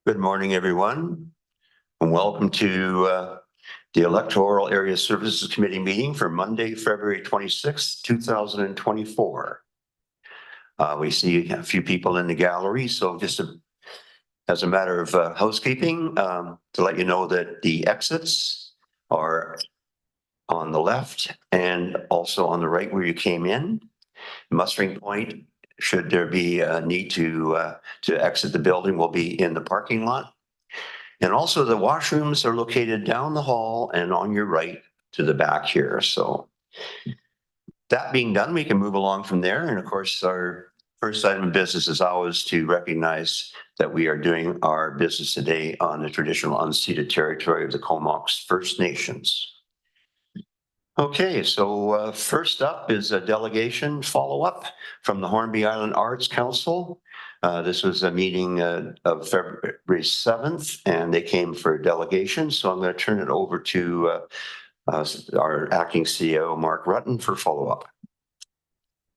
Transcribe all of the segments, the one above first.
Good morning, everyone, and welcome to the Electoral Area Services Committee meeting for Monday, February 26th, 2024. We see a few people in the gallery, so just as a matter of housekeeping, to let you know that the exits are on the left and also on the right where you came in. Mustering point, should there be a need to exit the building, will be in the parking lot. And also the washrooms are located down the hall and on your right to the back here. So that being done, we can move along from there. And of course, our first item of business is always to recognize that we are doing our business today on the traditional unceded territory of the Comox First Nations. Okay, so first up is a delegation follow-up from the Hornby Island Arts Council. This was a meeting of February 7th, and they came for a delegation. So I'm going to turn it over to our acting CEO, Mark Rutten, for follow-up.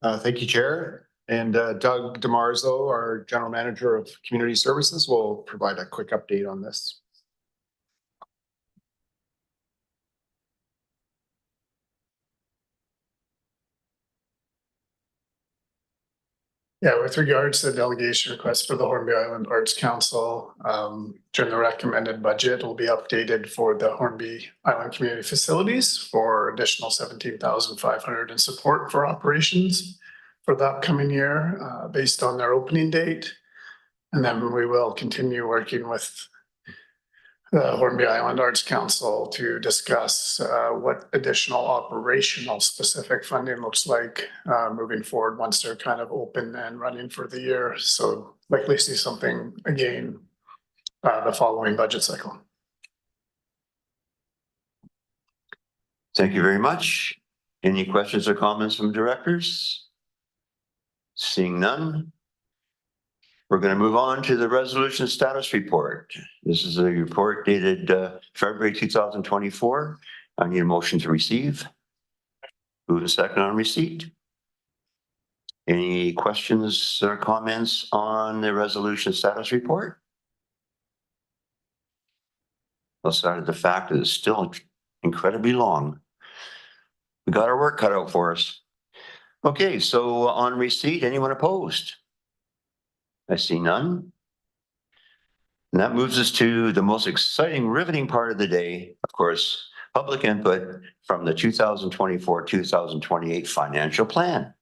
Thank you, Chair. And Doug DeMarzo, our General Manager of Community Services, will provide a quick update on this. Yeah, with regards to the delegation request for the Hornby Island Arts Council, during the recommended budget will be updated for the Hornby Island community facilities for additional 17,500 in support for operations for the upcoming year, based on their opening date. And then we will continue working with the Hornby Island Arts Council to discuss what additional operational specific funding looks like moving forward once they're kind of open and running for the year. So likely see something again the following budget cycle. Thank you very much. Any questions or comments from directors? Seeing none. We're going to move on to the resolution status report. This is a report dated February 2024. I need a motion to receive. Move a second on receipt. Any questions or comments on the resolution status report? Aside of the fact that it's still incredibly long. We got our work cut out for us. Okay, so on receipt, anyone opposed? I see none. And that moves us to the most exciting, riveting part of the day, of course, public input from the 2024-2028 financial plan.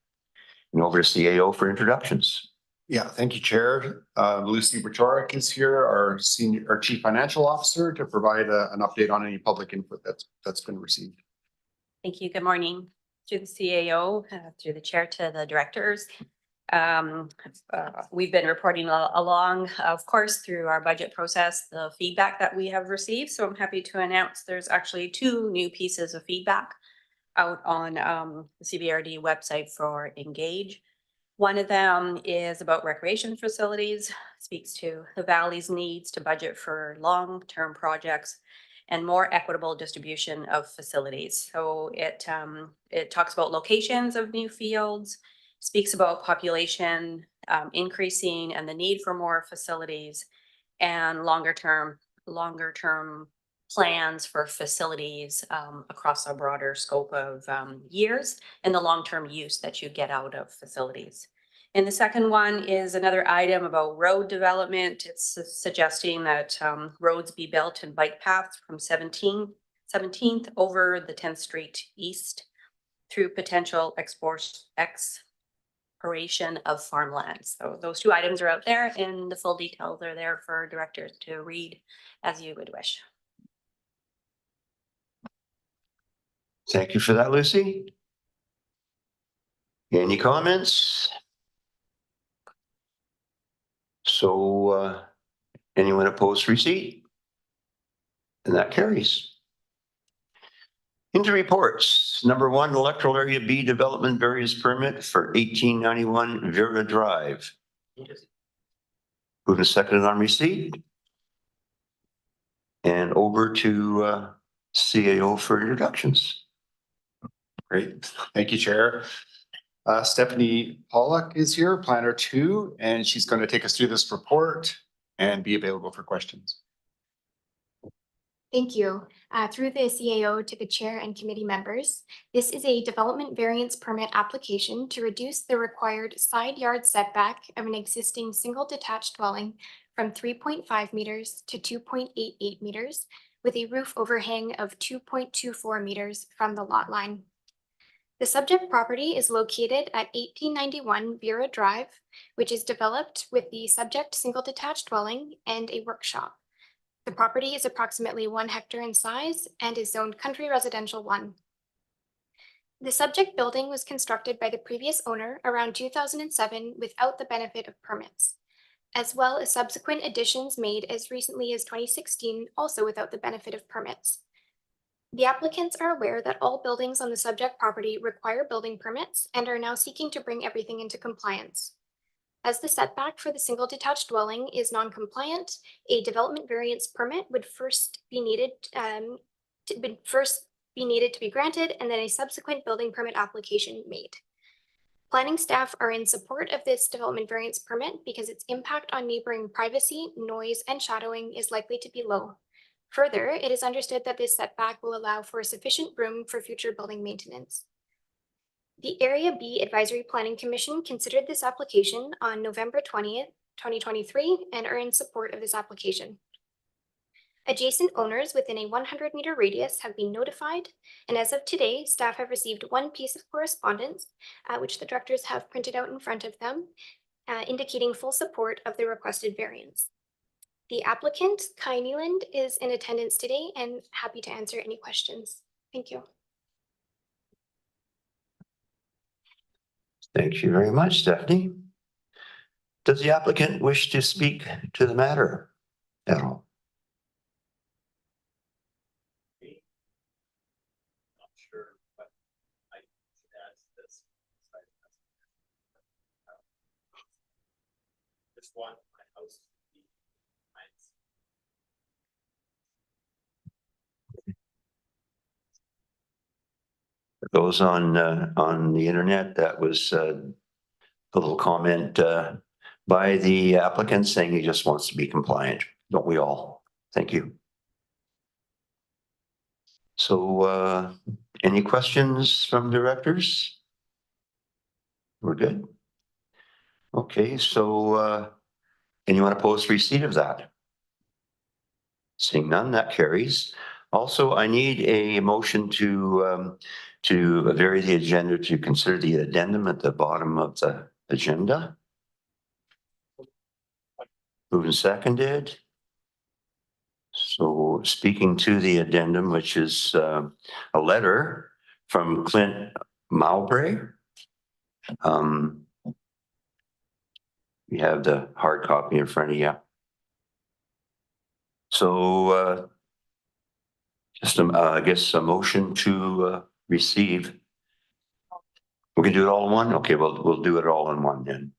And over to CAO for introductions. Yeah, thank you, Chair. Lucy Bacharek is here, our Chief Financial Officer, to provide an update on any public input that's been received. Thank you. Good morning to the CAO, through the chair to the directors. We've been reporting along, of course, through our budget process, the feedback that we have received. So I'm happy to announce there's actually 2 new pieces of feedback out on the CBRD website for Engage. One of them is about recreation facilities, speaks to the Valley's needs to budget for long-term projects and more equitable distribution of facilities. So it talks about locations of new fields, speaks about population increasing and the need for more facilities, and longer term plans for facilities across a broader scope of years, and the long-term use that you get out of facilities. And the second one is another item about road development. It's suggesting that roads be built and bike paths from 17th over the 10th Street East through potential exploration of farmlands. So those 2 items are out there, and the full details are there for directors to read as you would wish. Thank you for that, Lucy. Any comments? So anyone opposed to receipt? And that carries. Into reports. Number 1, Electoral Area B Development Various Permit for 1891 Vera Drive. Moving seconded on receipt. And over to CAO for introductions. Great. Thank you, Chair. Stephanie Pollock is here, Planner 2, and she's going to take us through this report and be available for questions. Thank you. Through the CAO to the chair and committee members, this is a development variance permit application to reduce the required side yard setback of an existing single detached dwelling from 3.5 meters to 2.88 meters with a roof overhang of 2.24 meters from the lot line. The subject property is located at 1891 Vera Drive, which is developed with the subject single detached dwelling and a workshop. The property is approximately 1 hectare in size and is zoned Country Residential 1. The subject building was constructed by the previous owner around 2007 without the benefit of permits, as well as subsequent additions made as recently as 2016, also without the benefit of permits. The applicants are aware that all buildings on the subject property require building permits and are now seeking to bring everything into compliance. As the setback for the single detached dwelling is non-compliant, a development variance permit would first be needed to be granted, and then a subsequent building permit application made. Planning staff are in support of this development variance permit because its impact on neighboring privacy, noise, and shadowing is likely to be low. Further, it is understood that this setback will allow for sufficient room for future building maintenance. The Area B Advisory Planning Commission considered this application on November 20th, 2023, and are in support of this application. Adjacent owners within a 100-meter radius have been notified, and as of today, staff have received one piece of correspondence, which the directors have printed out in front of them, indicating full support of the requested variance. The applicant, Kai Neeland, is in attendance today and happy to answer any questions. Thank you. Thank you very much, Stephanie. Does the applicant wish to speak to the matter at all? Not sure what I should add to this. Just want my house to be nice. For those on the internet, that was a little comment by the applicant saying he just wants to be compliant. Don't we all? Thank you. So any questions from directors? We're good. Okay, so anyone opposed to receipt of that? Seeing none, that carries. Also, I need a motion to vary the agenda to consider the addendum at the bottom of the agenda. Moved and seconded. So speaking to the addendum, which is a letter from Clint Mowbray. You have the hard copy in front of you. So just I guess a motion to receive. We can do it all in one? Okay, we'll do it all in one then.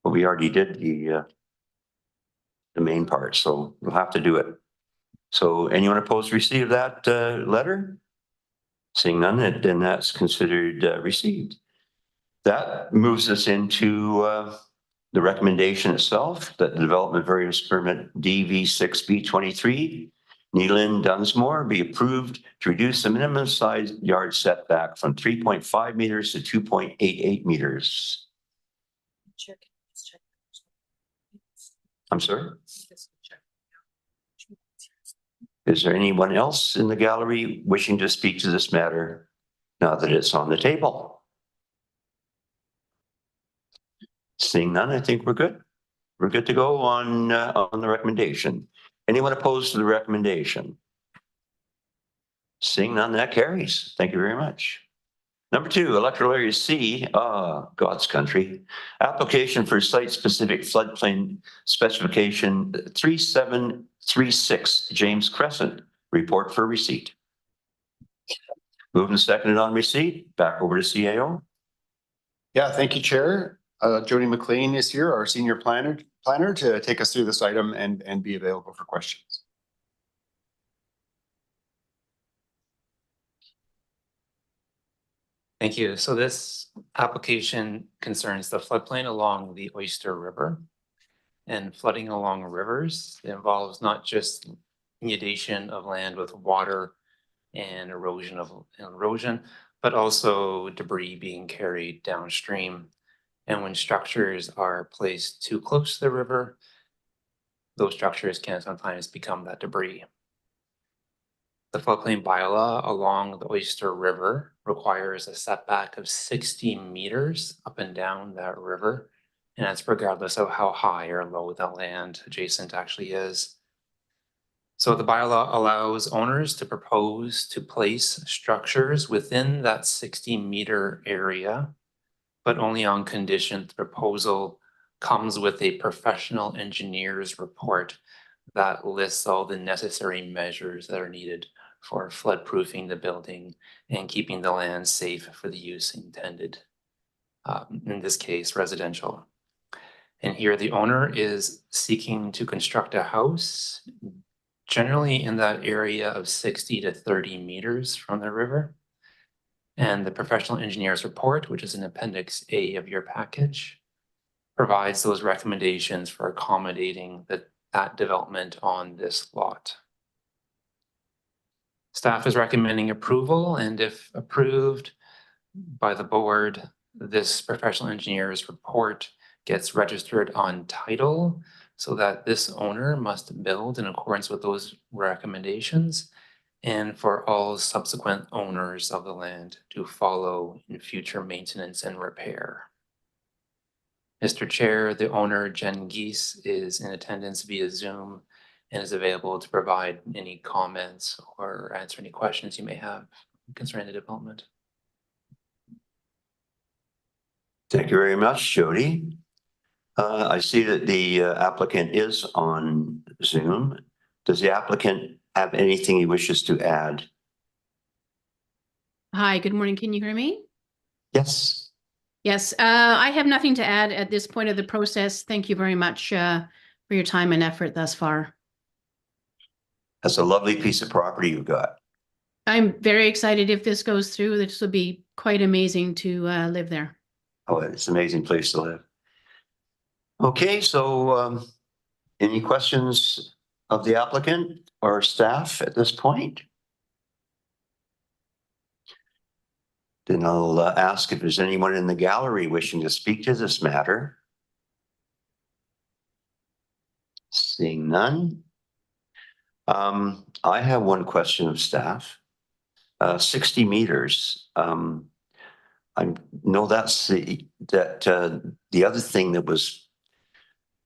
But we already did the main part, so we'll have to do it. So anyone opposed to receive that letter? Seeing none, then that's considered received. That moves us into the recommendation itself, that the development variance permit DV6B23, Neeland Dunsmore, be approved to reduce the minimum size yard setback from 3.5 meters to 2.88 meters. I'm sorry? Is there anyone else in the gallery wishing to speak to this matter now that it's on the table? Seeing none, I think we're good. We're good to go on the recommendation. Anyone opposed to the recommendation? Seeing none, that carries. Thank you very much. Number 2, Electoral Area C, God's country. Application for site-specific floodplain specification 3736 James Crescent. Report for receipt. Moved and seconded on receipt. Back over to CAO. Yeah, thank you, Chair. Jody McLean is here, our senior planner to take us through this item and be available for questions. Thank you. So this application concerns the floodplain along the Oyster River. And flooding along rivers involves not just inundation of land with water and erosion, but also debris being carried downstream. And when structures are placed too close to the river, those structures can sometimes become that debris. The floodplain bylaw along the Oyster River requires a setback of 60 meters up and down that river. And that's regardless of how high or low the land adjacent actually is. So the bylaw allows owners to propose to place structures within that 60-meter area, but only on condition the proposal comes with a professional engineer's report that lists all the necessary measures that are needed for floodproofing the building and keeping the land safe for the use intended. In this case, residential. And here the owner is seeking to construct a house generally in that area of 60 to 30 meters from the river. And the professional engineer's report, which is in Appendix A of your package, provides those recommendations for accommodating that development on this lot. Staff is recommending approval, and if approved by the board, this professional engineer's report gets registered on title so that this owner must build in accordance with those recommendations and for all subsequent owners of the land to follow in future maintenance and repair. Mr. Chair, the owner, Jen Geese, is in attendance via Zoom and is available to provide any comments or answer any questions you may have concerning the development. Thank you very much, Jody. I see that the applicant is on Zoom. Does the applicant have anything he wishes to add? Hi, good morning. Can you hear me? Yes. Yes, I have nothing to add at this point of the process. Thank you very much for your time and effort thus far. That's a lovely piece of property you've got. I'm very excited if this goes through. This will be quite amazing to live there. Oh, it's an amazing place to live. Okay, so any questions of the applicant or staff at this point? Then I'll ask if there's anyone in the gallery wishing to speak to this matter. Seeing none. I have one question of staff. 60 meters. I know that's the other thing that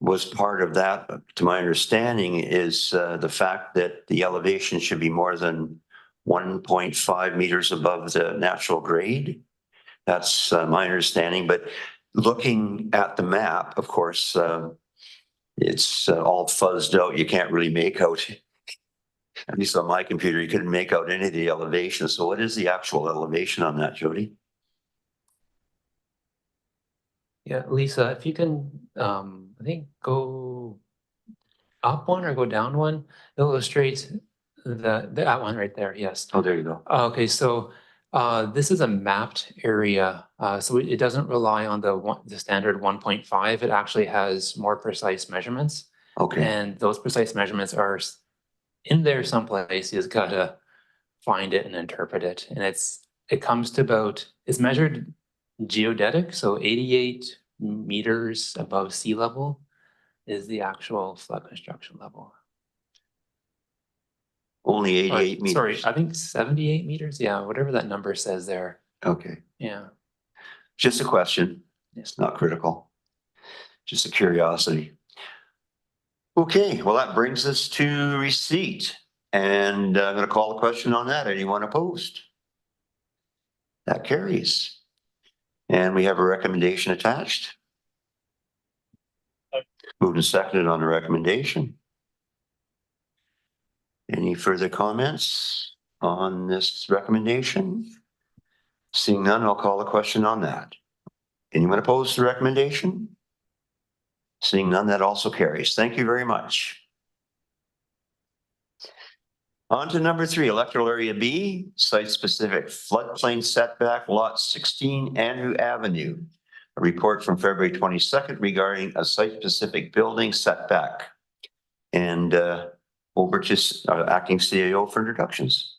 was part of that, to my understanding, is the fact that the elevation should be more than 1.5 meters above the natural grade. That's my understanding, but looking at the map, of course, it's all fuzzed out. You can't really make out, at least on my computer, you couldn't make out any of the elevation. So what is the actual elevation on that, Jody? Yeah, Lisa, if you can, I think go up one or go down one, illustrates that one right there. Yes. Oh, there you go. Okay, so this is a mapped area, so it doesn't rely on the standard 1.5. It actually has more precise measurements. Okay. And those precise measurements are in there someplace. You just gotta find it and interpret it. And it comes to it's measured geodetic, so 88 meters above sea level is the actual flood construction level. Only 88 meters. Sorry, I think 78 meters. Yeah, whatever that number says there. Okay. Yeah. Just a question. It's not critical. Just a curiosity. Okay, well, that brings us to receipt. And I'm going to call a question on that. Anyone opposed? That carries. And we have a recommendation attached. Moved and seconded on the recommendation. Any further comments on this recommendation? Seeing none, I'll call a question on that. Anyone opposed to the recommendation? Seeing none, that also carries. Thank you very much. On to number 3, electoral area B, site-specific floodplain setback, lot 16 Andrew Avenue. A report from February 22nd regarding a site-specific building setback. And over to acting CAO for introductions.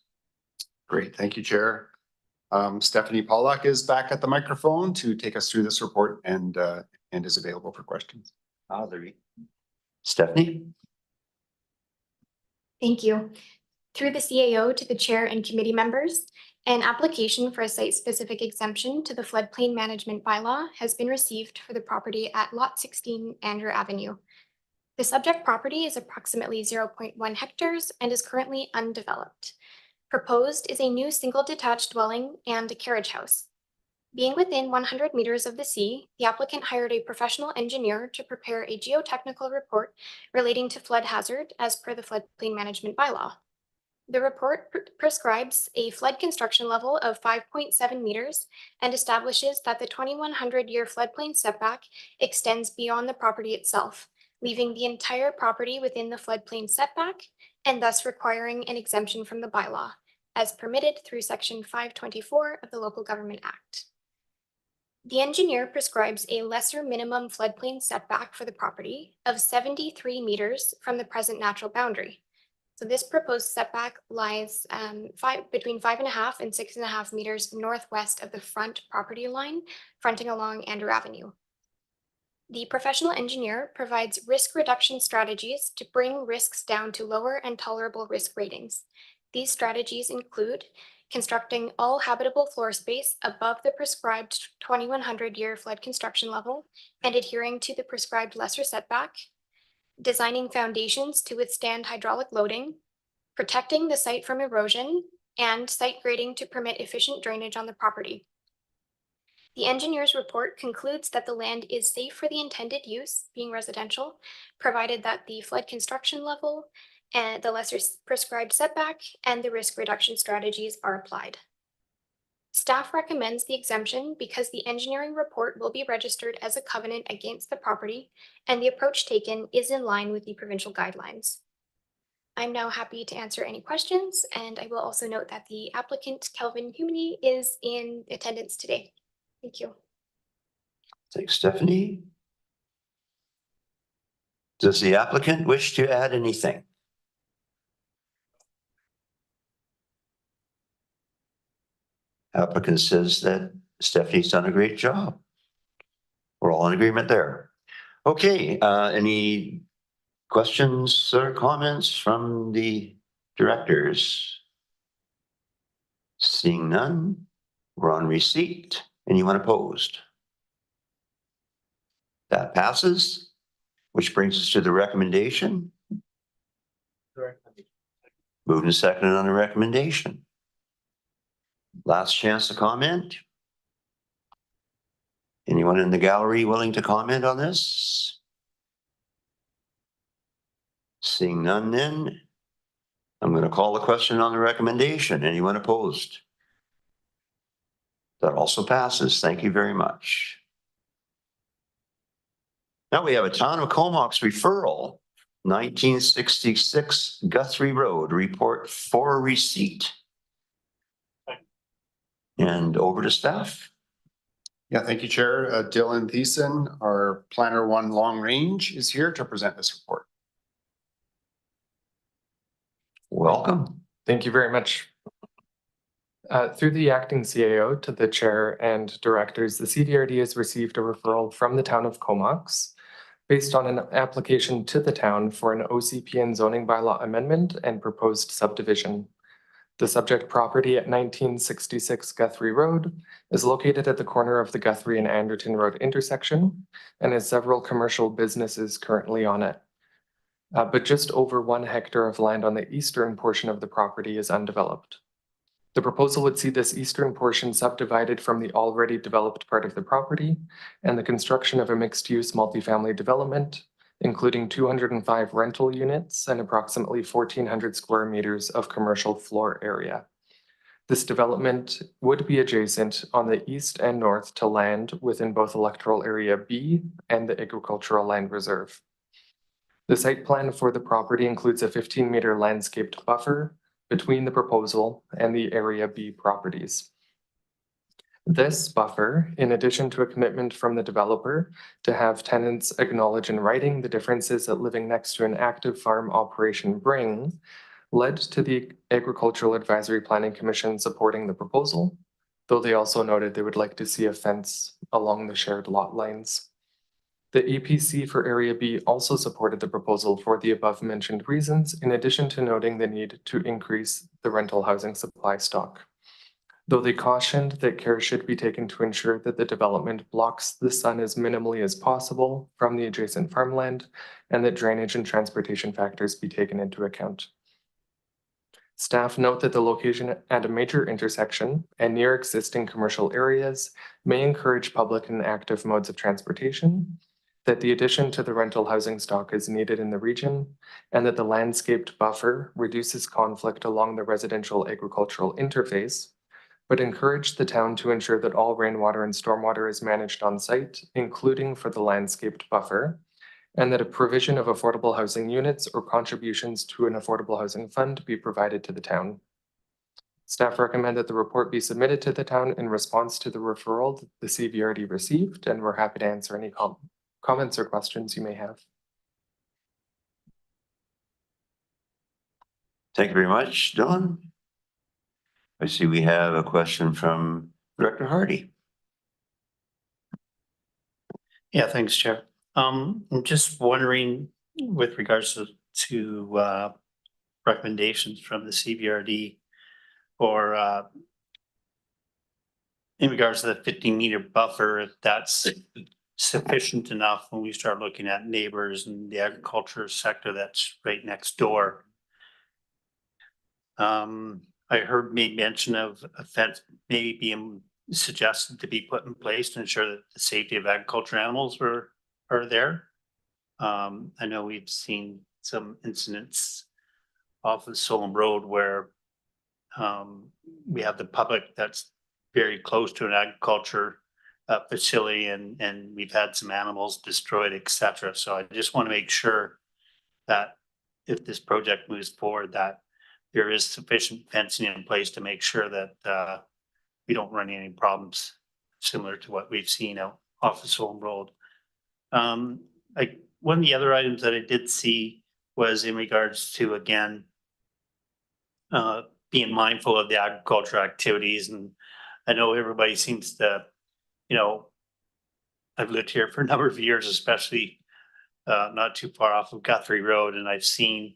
Great, thank you, Chair. Stephanie Pollock is back at the microphone to take us through this report and is available for questions. Stephanie? Thank you. Through the CAO to the chair and committee members, an application for a site-specific exemption to the floodplain management bylaw has been received for the property at lot 16 Andrew Avenue. The subject property is approximately 0.1 hectares and is currently undeveloped. Proposed is a new single detached dwelling and a carriage house. Being within 100 meters of the sea, the applicant hired a professional engineer to prepare a geotechnical report relating to flood hazard as per the floodplain management bylaw. The report prescribes a flood construction level of 5.7 meters and establishes that the 2100-year floodplain setback extends beyond the property itself, leaving the entire property within the floodplain setback and thus requiring an exemption from the bylaw, as permitted through Section 524 of the Local Government Act. The engineer prescribes a lesser minimum floodplain setback for the property of 73 meters from the present natural boundary. So this proposed setback lies between 5.5 and 6.5 meters northwest of the front property line, fronting along Andrew Avenue. The professional engineer provides risk reduction strategies to bring risks down to lower and tolerable risk ratings. These strategies include constructing all habitable floor space above the prescribed 2100-year flood construction level and adhering to the prescribed lesser setback, designing foundations to withstand hydraulic loading, protecting the site from erosion, and site grading to permit efficient drainage on the property. The engineer's report concludes that the land is safe for the intended use, being residential, provided that the flood construction level and the lesser prescribed setback and the risk reduction strategies are applied. Staff recommends the exemption because the engineering report will be registered as a covenant against the property, and the approach taken is in line with the provincial guidelines. I'm now happy to answer any questions, and I will also note that the applicant, Kelvin Humany, is in attendance today. Thank you. Thanks, Stephanie. Does the applicant wish to add anything? Applicant says that Stephanie's done a great job. We're all in agreement there. Okay, any questions or comments from the directors? Seeing none, we're on receipt. Anyone opposed? That passes, which brings us to the recommendation. Moved and seconded on the recommendation. Last chance to comment. Anyone in the gallery willing to comment on this? Seeing none then, I'm going to call the question on the recommendation. Anyone opposed? That also passes. Thank you very much. Now we have a Town of Comox referral, 1966 Guthrie Road, report for receipt. And over to staff. Yeah, thank you, Chair. Dylan Thiessen, our Planner 1 Long Range, is here to present this report. Welcome. Thank you very much. Through the acting CAO to the chair and directors, the CDRD has received a referral from the town of Comox based on an application to the town for an OCPN zoning bylaw amendment and proposed subdivision. The subject property at 1966 Guthrie Road is located at the corner of the Guthrie and Anderton Road intersection and has several commercial businesses currently on it. But just over 1 hectare of land on the eastern portion of the property is undeveloped. The proposal would see this eastern portion subdivided from the already developed part of the property and the construction of a mixed-use multifamily development, including 205 rental units and approximately 1,400 square meters of commercial floor area. This development would be adjacent on the east and north to land within both Electoral Area B and the Agricultural Land Reserve. The site plan for the property includes a 15-meter landscaped buffer between the proposal and the Area B properties. This buffer, in addition to a commitment from the developer to have tenants acknowledge in writing the differences that living next to an active farm operation bring, led to the Agricultural Advisory Planning Commission supporting the proposal, though they also noted they would like to see a fence along the shared lot lines. The EPC for Area B also supported the proposal for the above mentioned reasons, in addition to noting the need to increase the rental housing supply stock. Though they cautioned that care should be taken to ensure that the development blocks the sun as minimally as possible from the adjacent farmland, and that drainage and transportation factors be taken into account. Staff note that the location at a major intersection and near existing commercial areas may encourage public and active modes of transportation, that the addition to the rental housing stock is needed in the region, and that the landscaped buffer reduces conflict along the residential agricultural interface, but encourage the town to ensure that all rainwater and stormwater is managed on site, including for the landscaped buffer, and that a provision of affordable housing units or contributions to an affordable housing fund be provided to the town. Staff recommend that the report be submitted to the town in response to the referral that the CVRD received, and we're happy to answer any comments or questions you may have. Thank you very much, Don. I see we have a question from Director Hardy. Yeah, thanks, Chair. I'm just wondering with regards to recommendations from the CVRD or in regards to the 15-meter buffer, if that's sufficient enough when we start looking at neighbors and the agriculture sector that's right next door. I heard me mention of a fence maybe being suggested to be put in place to ensure that the safety of agriculture animals are there. I know we've seen some incidents off of Solom Road where we have the public that's very close to an agriculture facility and we've had some animals destroyed, etc. So I just want to make sure that if this project moves forward, that there is sufficient fencing in place to make sure that we don't run into any problems similar to what we've seen out off of Solom Road. One of the other items that I did see was in regards to, again, being mindful of the agricultural activities. And I know everybody seems to, I've lived here for a number of years, especially not too far off of Guthrie Road, and I've seen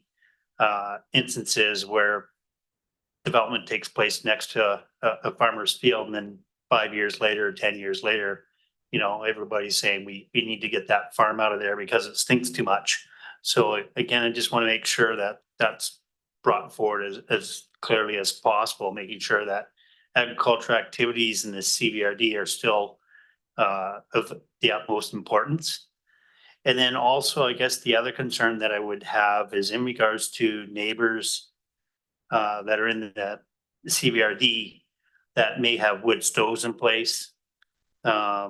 instances where development takes place next to a farmer's field, and then 5 years later, 10 years later, everybody's saying we need to get that farm out of there because it stinks too much. So again, I just want to make sure that that's brought forward as clearly as possible, making sure that agricultural activities in the CVRD are still of the utmost importance. And then also, I guess the other concern that I would have is in regards to neighbors that are in the CVRD that may have wood stoves in place. I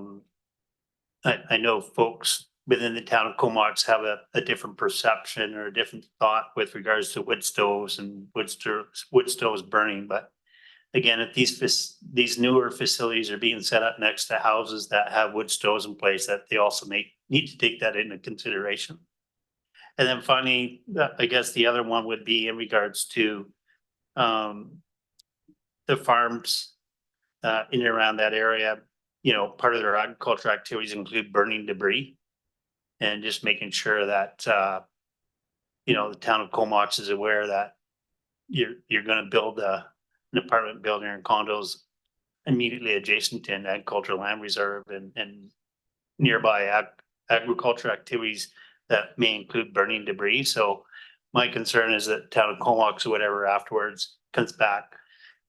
know folks within the town of Comox have a different perception or a different thought with regards to wood stoves and wood stoves burning. But again, if these newer facilities are being set up next to houses that have wood stoves in place, that they also need to take that into consideration. And then finally, I guess the other one would be in regards to the farms in and around that area. Part of their agricultural activities include burning debris, and just making sure that the town of Comox is aware that you're going to build an apartment building or condos immediately adjacent to an agricultural land reserve and nearby agriculture activities that may include burning debris. So my concern is that town of Comox or whatever afterwards comes back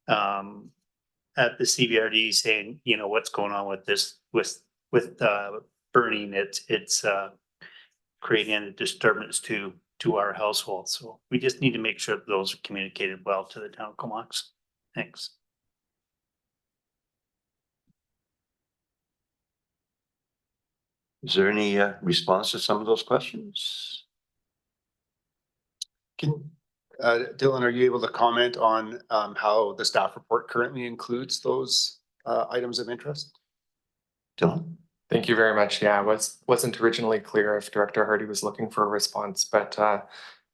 at the CVRD saying, what's going on with this with burning. It's creating a disturbance to our household. So we just need to make sure that those are communicated well to the town of Comox. Thanks. Is there any response to some of those questions? Dylan, are you able to comment on how the staff report currently includes those items of interest? Dylan? Thank you very much. Yeah, wasn't originally clear if Director Hardy was looking for a response, but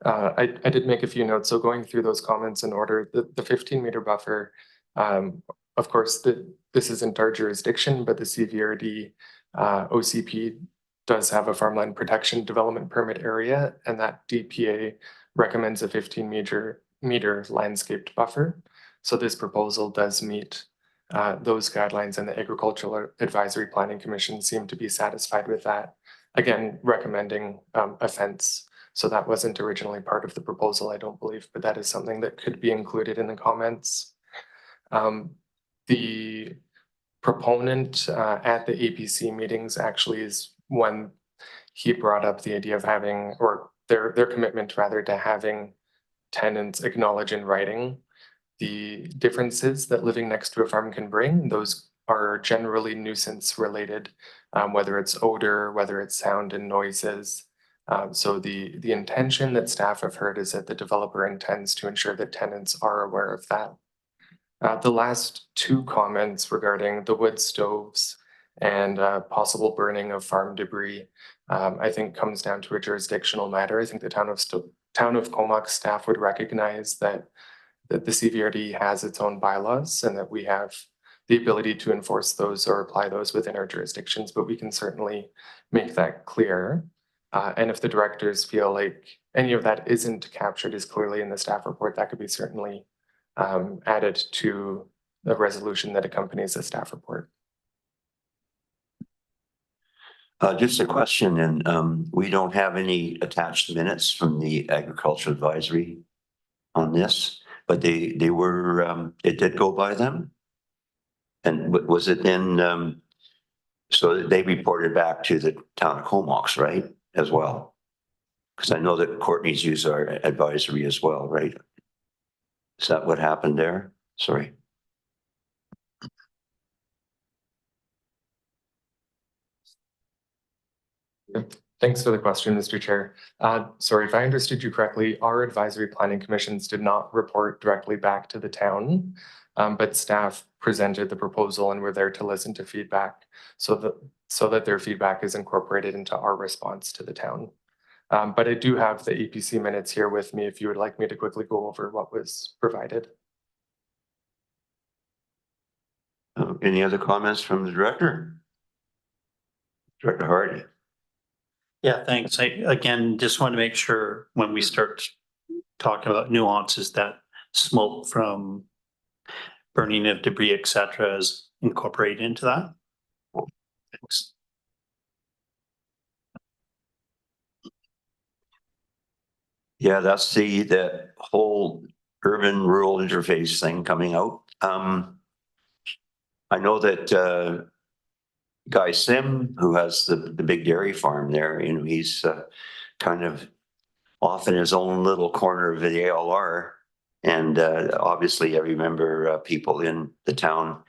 I did make a few notes. So going through those comments in order, the 15-meter buffer, of course, this isn't our jurisdiction, but the CVRD OCP does have a farmland protection development permit area, and that DPA recommends a 15-meter landscaped buffer. So this proposal does meet those guidelines, and the Agricultural Advisory Planning Commission seem to be satisfied with that. Again, recommending a fence. So that wasn't originally part of the proposal, I don't believe, but that is something that could be included in the comments. The proponent at the APC meetings actually is when he brought up the idea of having, or their commitment rather, to having tenants acknowledge in writing the differences that living next to a farm can bring. Those are generally nuisance related, whether it's odor, whether it's sound and noises. So the intention that staff have heard is that the developer intends to ensure that tenants are aware of that. The last two comments regarding the wood stoves and possible burning of farm debris, I think comes down to a jurisdictional matter. I think the town of Comox staff would recognize that the CVRD has its own bylaws and that we have the ability to enforce those or apply those within our jurisdictions, but we can certainly make that clear. And if the directors feel like any of that isn't captured as clearly in the staff report, that could be certainly added to the resolution that accompanies the staff report. Just a question, and we don't have any attached minutes from the Agriculture Advisory on this, but they were, it did go by them. And was it in, so they reported back to the town of Comox, right, as well? Because I know that Courtney's used our advisory as well, right? Is that what happened there? Sorry. Thanks for the question, Mr. Chair. Sorry, if I understood you correctly, our advisory planning commissions did not report directly back to the town, but staff presented the proposal and were there to listen to feedback so that their feedback is incorporated into our response to the town. But I do have the APC minutes here with me if you would like me to quickly go over what was provided. Any other comments from the director? Director Hardy. Yeah, thanks. I, again, just want to make sure when we start talking about nuances that smoke from burning of debris, et cetera, is incorporated into that. Thanks. Yeah, that's the whole urban rural interface thing coming out. I know that Guy Sim, who has the big dairy farm there, you know, he's kind of off in his own little corner of the ALR. And obviously I remember people in the town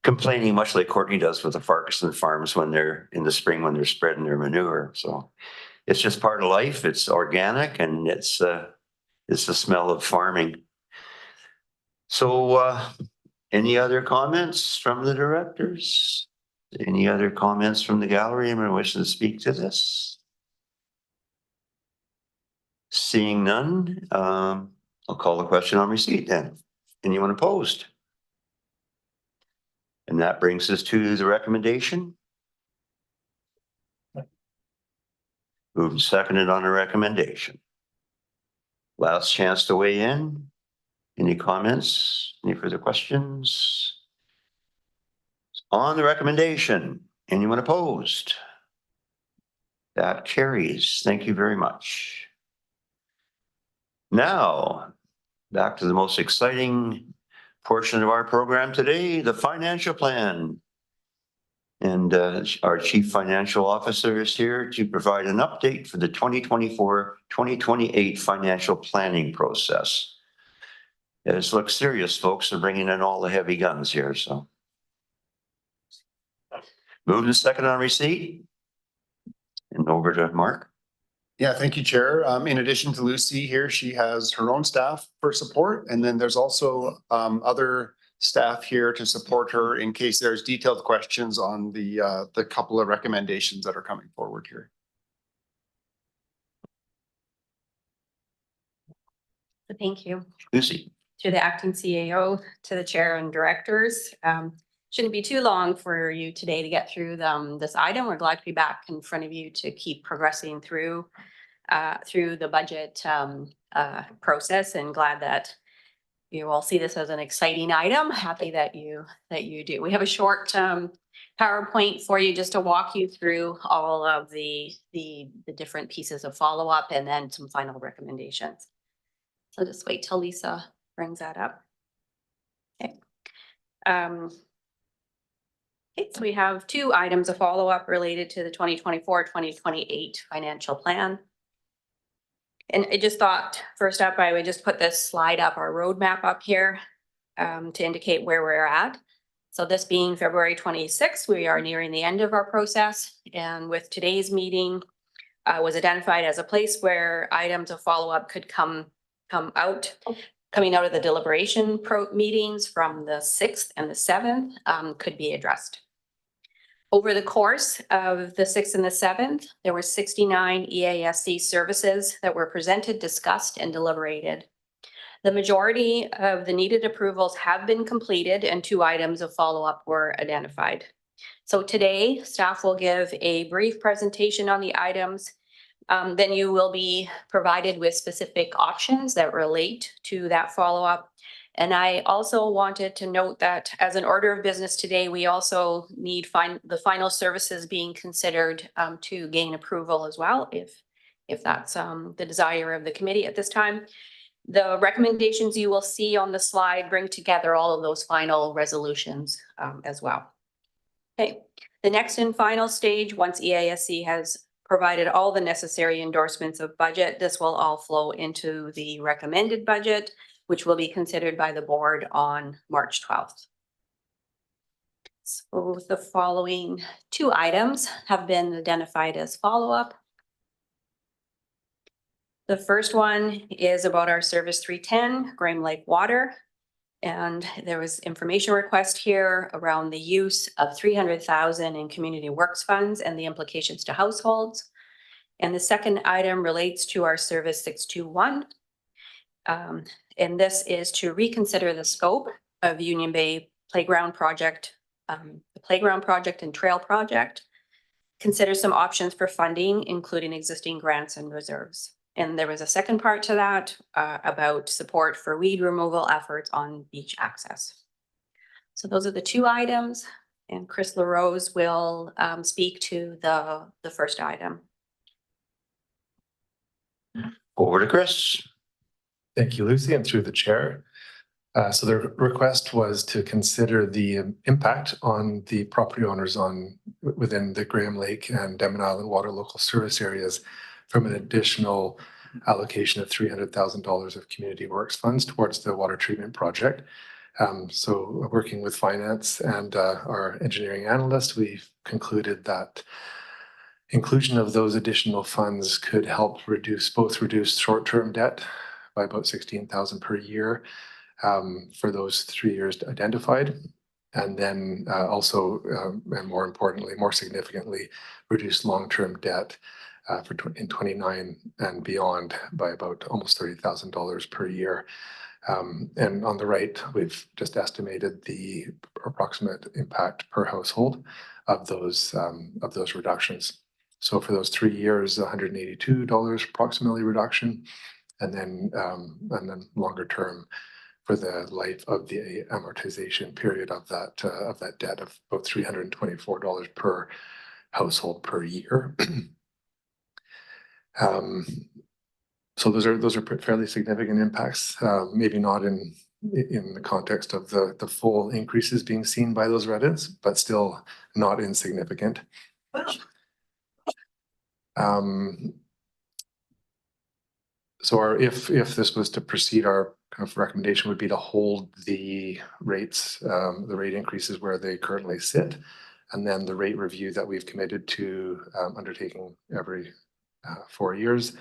complaining, much like Courtney does with the Farquharson farms when they're in the spring, when they're spreading their manure. So it's just part of life. It's organic, and it's the smell of farming. So any other comments from the directors? Any other comments from the gallery? Anyone wishing to speak to this? Seeing none, I'll call the question on receipt then. Anyone opposed? And that brings us to the recommendation. Moved and seconded on a recommendation. Last chance to weigh in. Any comments? Any further questions? On the recommendation, anyone opposed? That carries. Thank you very much. Now, back to the most exciting portion of our program today, the financial plan. And our Chief Financial Officer is here to provide an update for the 2024-2028 financial planning process. This looks serious, folks. They're bringing in all the heavy guns here, so. Moved and second on receipt. And over to Mark. Yeah, thank you, Chair. In addition to Lucy here, she has her own staff for support. And then there's also other staff here to support her in case there's detailed questions on the couple of recommendations that are coming forward here. Thank you. Lucy. To the acting CAO, to the chair and directors. Shouldn't be too long for you today to get through this item. We're glad to be back in front of you to keep progressing through the budget process, and glad that you all see this as an exciting item. Happy that you do. We have a short PowerPoint for you just to walk you through all of the different pieces of follow-up and then some final recommendations. So just wait till Lisa brings that up. Okay. Okay, so we have two items of follow-up related to the 2024-2028 financial plan. And I just thought, first up, I would just put this slide up, our roadmap up here, to indicate where we're at. So this being February 26th, we are nearing the end of our process. And with today's meeting, was identified as a place where items of follow-up could coming out of the deliberation meetings from the 6th and the 7th could be addressed. Over the course of the 6th and the 7th, there were 69 EASC services that were presented, discussed, and deliberated. The majority of the needed approvals have been completed and 2 items of follow-up were identified. So today, staff will give a brief presentation on the items. Then you will be provided with specific options that relate to that follow-up. And I also wanted to note that as an order of business today, we also need the final services being considered to gain approval as well, if that's the desire of the committee at this time. The recommendations you will see on the slide bring together all of those final resolutions as well. Okay, the next and final stage, once EASC has provided all the necessary endorsements of budget, this will all flow into the recommended budget, which will be considered by the board on March 12th. So the following 2 items have been identified as follow-up. The first one is about our Service 310, Graham Lake Water. And there was information request here around the use of $300,000 in community works funds and the implications to households. And the second item relates to our Service 621. And this is to reconsider the scope of Union Bay Playground Project, the Playground Project and Trail Project. Consider some options for funding, including existing grants and reserves. And there was a second part to that about support for weed removal efforts on beach access. So those are the 2 items, and Chris LaRose will speak to the first item. Over to Chris. Thank you, Lucy, and through the chair. So the request was to consider the impact on the property owners within the Graham Lake and Denman Island Water Local Service areas from an additional allocation of $300,000 of community works funds towards the water treatment project. So working with finance and our engineering analyst, we've concluded that inclusion of those additional funds could help reduce short-term debt by about $16,000 per year for those 3 years identified. And then also, and more importantly, more significantly, reduce long-term debt in 29 and beyond by about almost $30,000 per year. And on the right, we've just estimated the approximate impact per household of those reductions. So for those 3 years, $182 approximately reduction, and then longer term for the life of the amortization period of that debt of about $324 per household per year. So those are fairly significant impacts, maybe not in the context of the full increases being seen by those residents, but still not insignificant. So if this was to proceed, our kind of recommendation would be to hold the rates, the rate increases where they currently sit, and then the rate review that we've committed to undertaking every 4 years.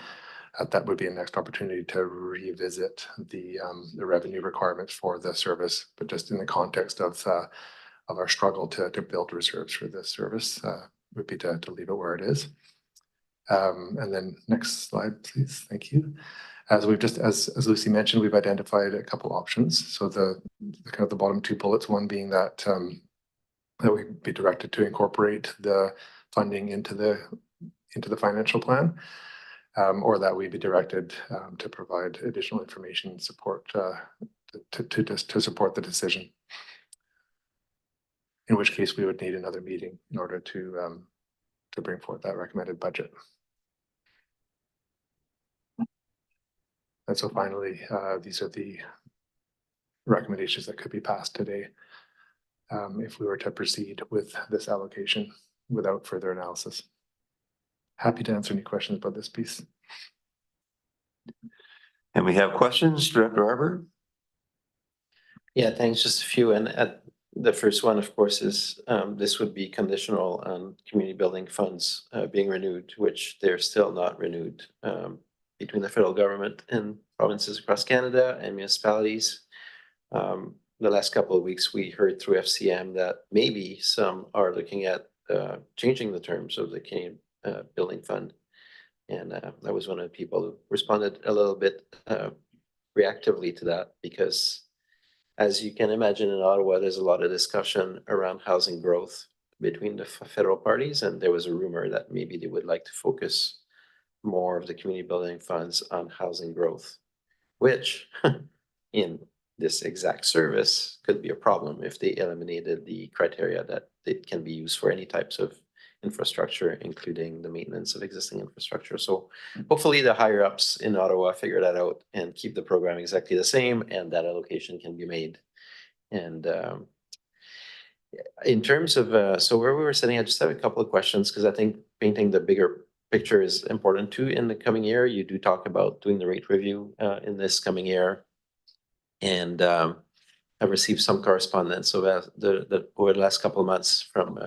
That would be a next opportunity to revisit the revenue requirements for the service, but just in the context of our struggle to build reserves for this service, would be to leave it where it is. And then next slide, please. Thank you. As Lucy mentioned, we've identified a couple options. So the kind of the bottom two bullets, one being that that we'd be directed to incorporate the funding into the financial plan, or that we'd be directed to provide additional information and support to support the decision. In which case we would need another meeting in order to bring forth that recommended budget. And so finally, these are the recommendations that could be passed today if we were to proceed with this allocation without further analysis. Happy to answer any questions about this piece. And we have questions, Director Arbor? Yeah, thanks. Just a few. And the first one, of course, is this would be conditional on community building funds being renewed, which they're still not renewed between the federal government and provinces across Canada and municipalities. The last couple of weeks, we heard through FCM that maybe some are looking at changing the terms of the Canadian Building Fund. And I was one of the people who responded a little bit reactively to that, because as you can imagine, in Ottawa, there's a lot of discussion around housing growth between the federal parties. And there was a rumor that maybe they would like to focus more of the community building funds on housing growth, which in this exact service could be a problem if they eliminated the criteria that it can be used for any types of infrastructure, including the maintenance of existing infrastructure. So hopefully the higher ups in Ottawa figure that out and keep the program exactly the same, and that allocation can be made. And in terms of, so where we were sitting, I just have a couple of questions, because I think painting the bigger picture is important too. In the coming year, you do talk about doing the rate review in this coming year. And I've received some correspondence over the last couple of months from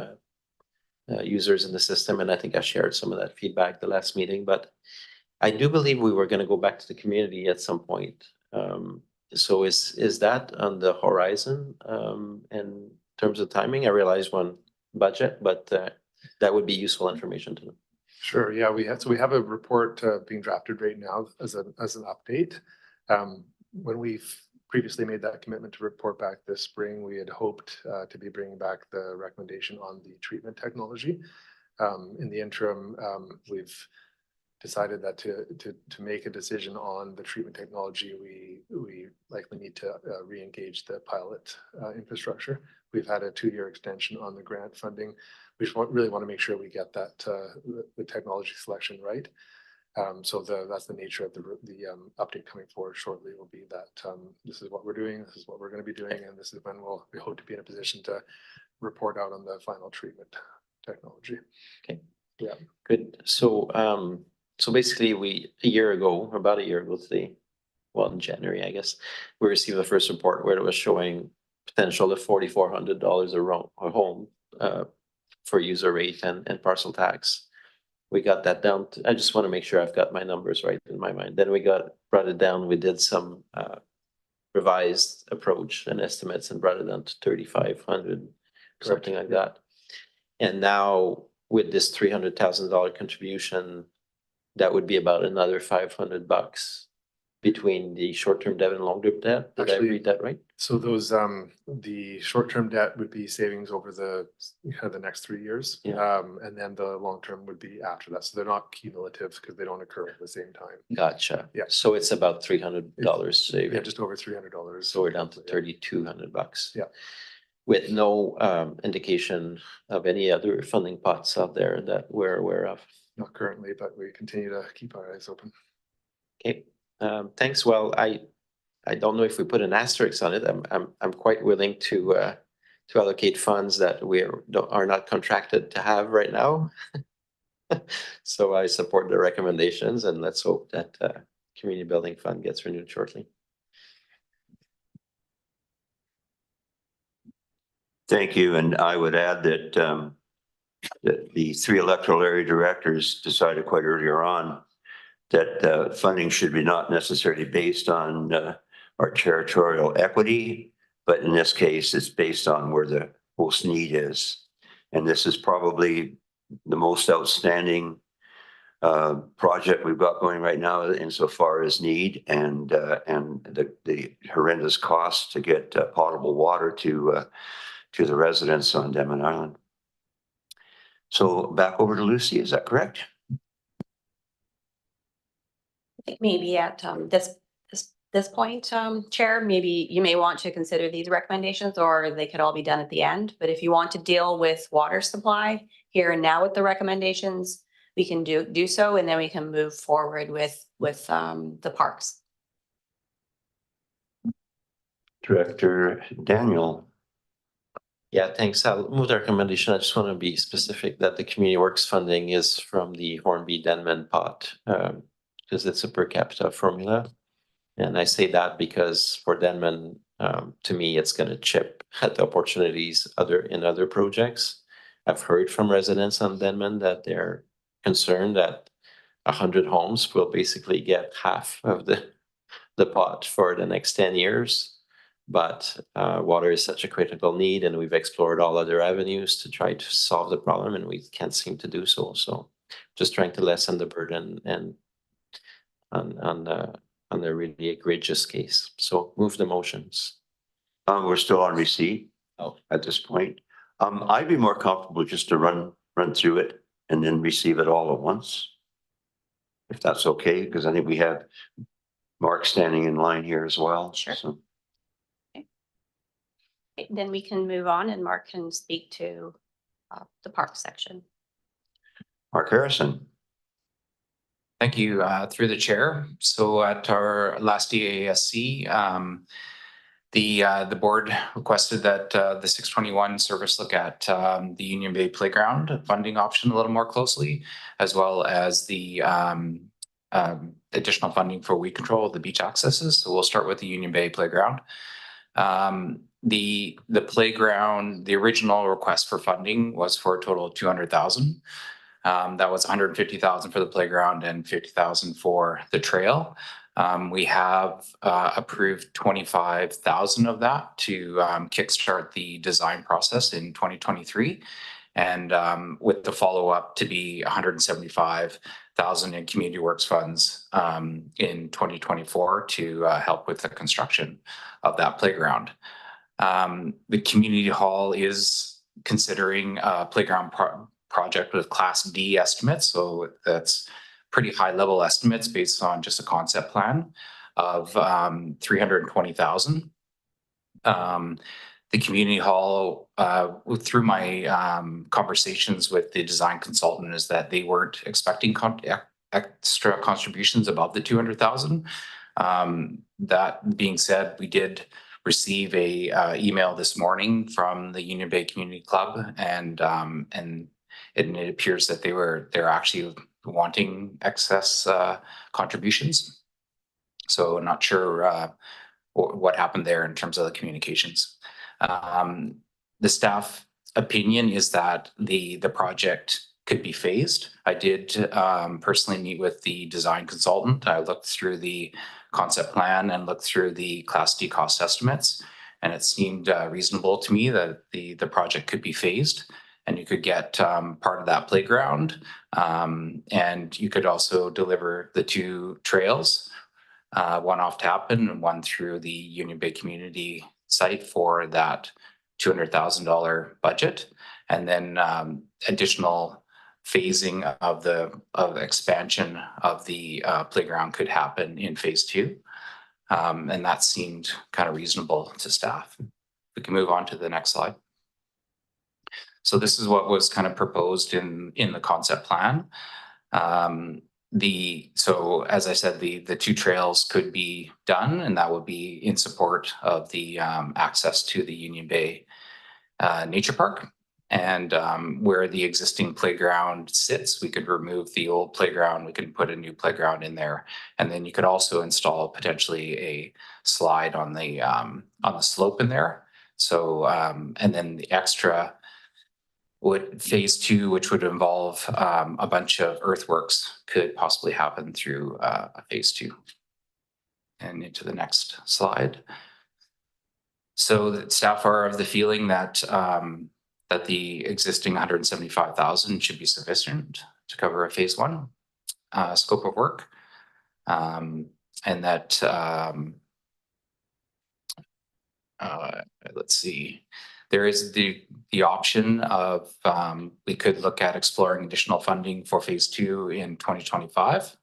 users in the system, and I think I shared some of that feedback the last meeting. But I do believe we were going to go back to the community at some point. So is that on the horizon in terms of timing? I realize one budget, but that would be useful information to know. Sure. Yeah, we have a report being drafted right now as an update. When we've previously made that commitment to report back this spring, we had hoped to be bringing back the recommendation on the treatment technology. In the interim, we've decided that to make a decision on the treatment technology, we likely need to re-engage the pilot infrastructure. We've had a 2-year extension on the grant funding. We just really want to make sure we get that the technology selection right. So that's the nature of the update coming forward shortly, will be that this is what we're doing, this is what we're going to be doing, and this is when we hope to be in a position to report out on the final treatment technology. Okay. Yeah. Good. So so basically about a year ago today, well, in January, I guess, we received the first report where it was showing potential of $4,400 a home for user rate and parcel tax. We got that down to, I just want to make sure I've got my numbers right in my mind. Then we brought it down. We did some revised approach and estimates and brought it down to 3,500, something like that. And now with this $300,000 contribution, that would be about another $500 between the short-term debt and long-term debt. Did I read that right? So those the short-term debt would be savings over the next 3 years. Yeah. And then the long-term would be after that. So they're not cumulative because they don't occur at the same time. Gotcha. Yeah. So it's about $300 saving. Yeah, just over $300. So we're down to $3,200. Yeah. With no indication of any other funding pots out there that we're aware of. Not currently, but we continue to keep our eyes open. Okay. Thanks. Well, I don't know if we put an asterisk on it. I'm quite willing to allocate funds that we are not contracted to have right now. So I support the recommendations, and let's hope that community building fund gets renewed shortly. Thank you. And I would add that the three electoral area directors decided quite earlier on that funding should be not necessarily based on our territorial equity, but in this case, it's based on where the most need is. And this is probably the most outstanding project we've got going right now insofar as need and the horrendous cost to get potable water to the residents on Denman Island. So back over to Lucy, is that correct? I think maybe at this point, Chair, maybe you may want to consider these recommendations, or they could all be done at the end. But if you want to deal with water supply here and now with the recommendations, we can do so, and then we can move forward with the parks. Director Daniel. Yeah, thanks. I'll move the recommendation. I just want to be specific that the community works funding is from the Hornby Denman pot, because it's a per capita formula. And I say that because for Denman, to me, it's going to chip at the opportunities in other projects. I've heard from residents on Denman that they're concerned that 100 homes will basically get half of the pot for the next 10 years. But water is such a critical need, and we've explored all other avenues to try to solve the problem, and we can't seem to do so. So just trying to lessen the burden and on the really egregious case. So move the motions. We're still on receipt at this point. I'd be more comfortable just to run through it and then receive it all at once. If that's okay, because I think we have Mark standing in line here as well. Sure. So. Okay. Then we can move on and Mark can speak to the park section. Mark Harrison. Thank you, through the chair. So at our last DASC, the board requested that the 621 service look at the Union Bay Playground funding option a little more closely, as well as the additional funding for weed control of the beach accesses. So we'll start with the Union Bay Playground. The playground, the original request for funding was for a total of 200,000. That was 150,000 for the playground and 50,000 for the trail. We have approved 25,000 of that to kickstart the design process in 2023. And with the follow-up to be 175,000 in community works funds in 2024 to help with the construction of that playground. The community hall is considering a playground project with Class D estimates. So that's pretty high level estimates based on just a concept plan of 320,000. The community hall, through my conversations with the design consultant, is that they weren't expecting extra contributions above the 200,000. That being said, we did receive a email this morning from the Union Bay Community Club, and it appears that they're actually wanting excess contributions. So I'm not sure what happened there in terms of the communications. The staff opinion is that the project could be phased. I did personally meet with the design consultant. I looked through the concept plan and looked through the Class D cost estimates, and it seemed reasonable to me that the project could be phased, and you could get part of that playground, and you could also deliver the two trails, one off Tappan and one through the Union Bay community site for that $200,000 budget, and then additional phasing of expansion of the playground could happen in phase 2, and that seemed kind of reasonable to staff. We can move on to the next slide. So this is what was kind of proposed in the concept plan. So as I said, the two trails could be done, and that would be in support of the access to the Union Bay Nature Park. And where the existing playground sits, we could remove the old playground. We can put a new playground in there, and then you could also install potentially a slide on the slope in there. So and then the extra phase two, which would involve a bunch of earthworks, could possibly happen through a phase two. And into the next slide. So the staff are of the feeling that that the existing 175,000 should be sufficient to cover a phase one scope of work, and that let's see, there is the option of we could look at exploring additional funding for phase two in 2025,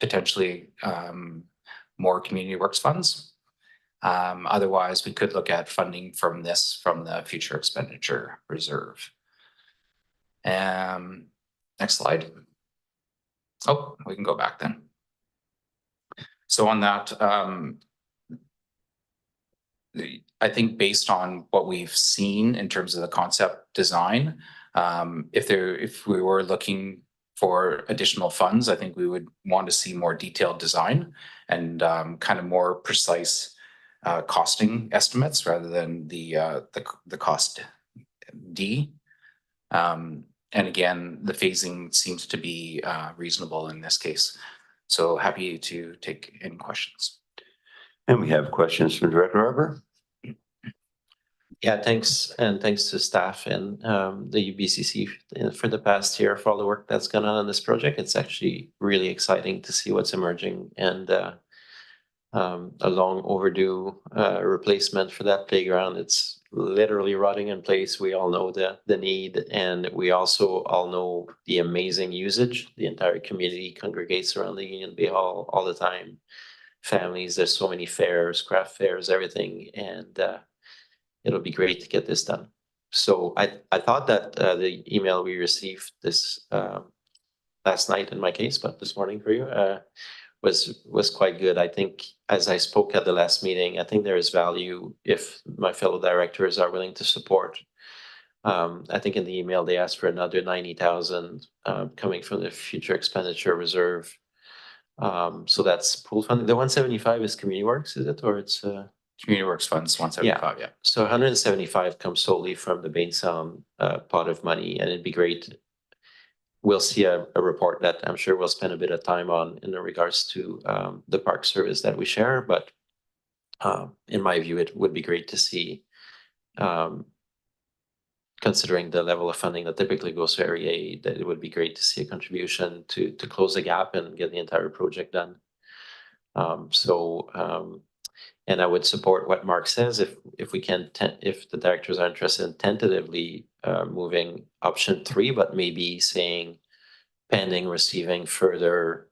potentially more community works funds. Otherwise, we could look at funding from the future expenditure reserve. Next slide. Oh, we can go back then. So on that, I think based on what we've seen in terms of the concept design, if we were looking for additional funds, I think we would want to see more detailed design and kind of more precise costing estimates rather than the cost D. And again, the phasing seems to be reasonable in this case. So happy to take any questions. And we have questions from Director Arbor. Yeah, thanks. And thanks to staff and the UBCC for the past year for all the work that's gone on this project. It's actually really exciting to see what's emerging, and a long overdue replacement for that playground. It's literally rotting in place. We all know the need, and we also all know the amazing usage. The entire community congregates around the Union Bay Hall all the time. Families, there's so many fairs, craft fairs, everything, and it'll be great to get this done. So I thought that the email we received this last night in my case, but this morning for you, was quite good. I think as I spoke at the last meeting, I think there is value if my fellow directors are willing to support. I think in the email they asked for another 90,000 coming from the future expenditure reserve. So that's pool funding. The 175 is Community Works, is it, or it's Community Works Funds 175, yeah. So 175 comes solely from the Bainsound pot of money, and it'd be great. We'll see a report that I'm sure we'll spend a bit of time on in regards to the park service that we share. But in my view, it would be great to see, considering the level of funding that typically goes to Area A, that it would be great to see a contribution to close the gap and get the entire project done. And I would support what Mark says if we can, if the directors are interested in tentatively moving option 3, but maybe saying pending receiving further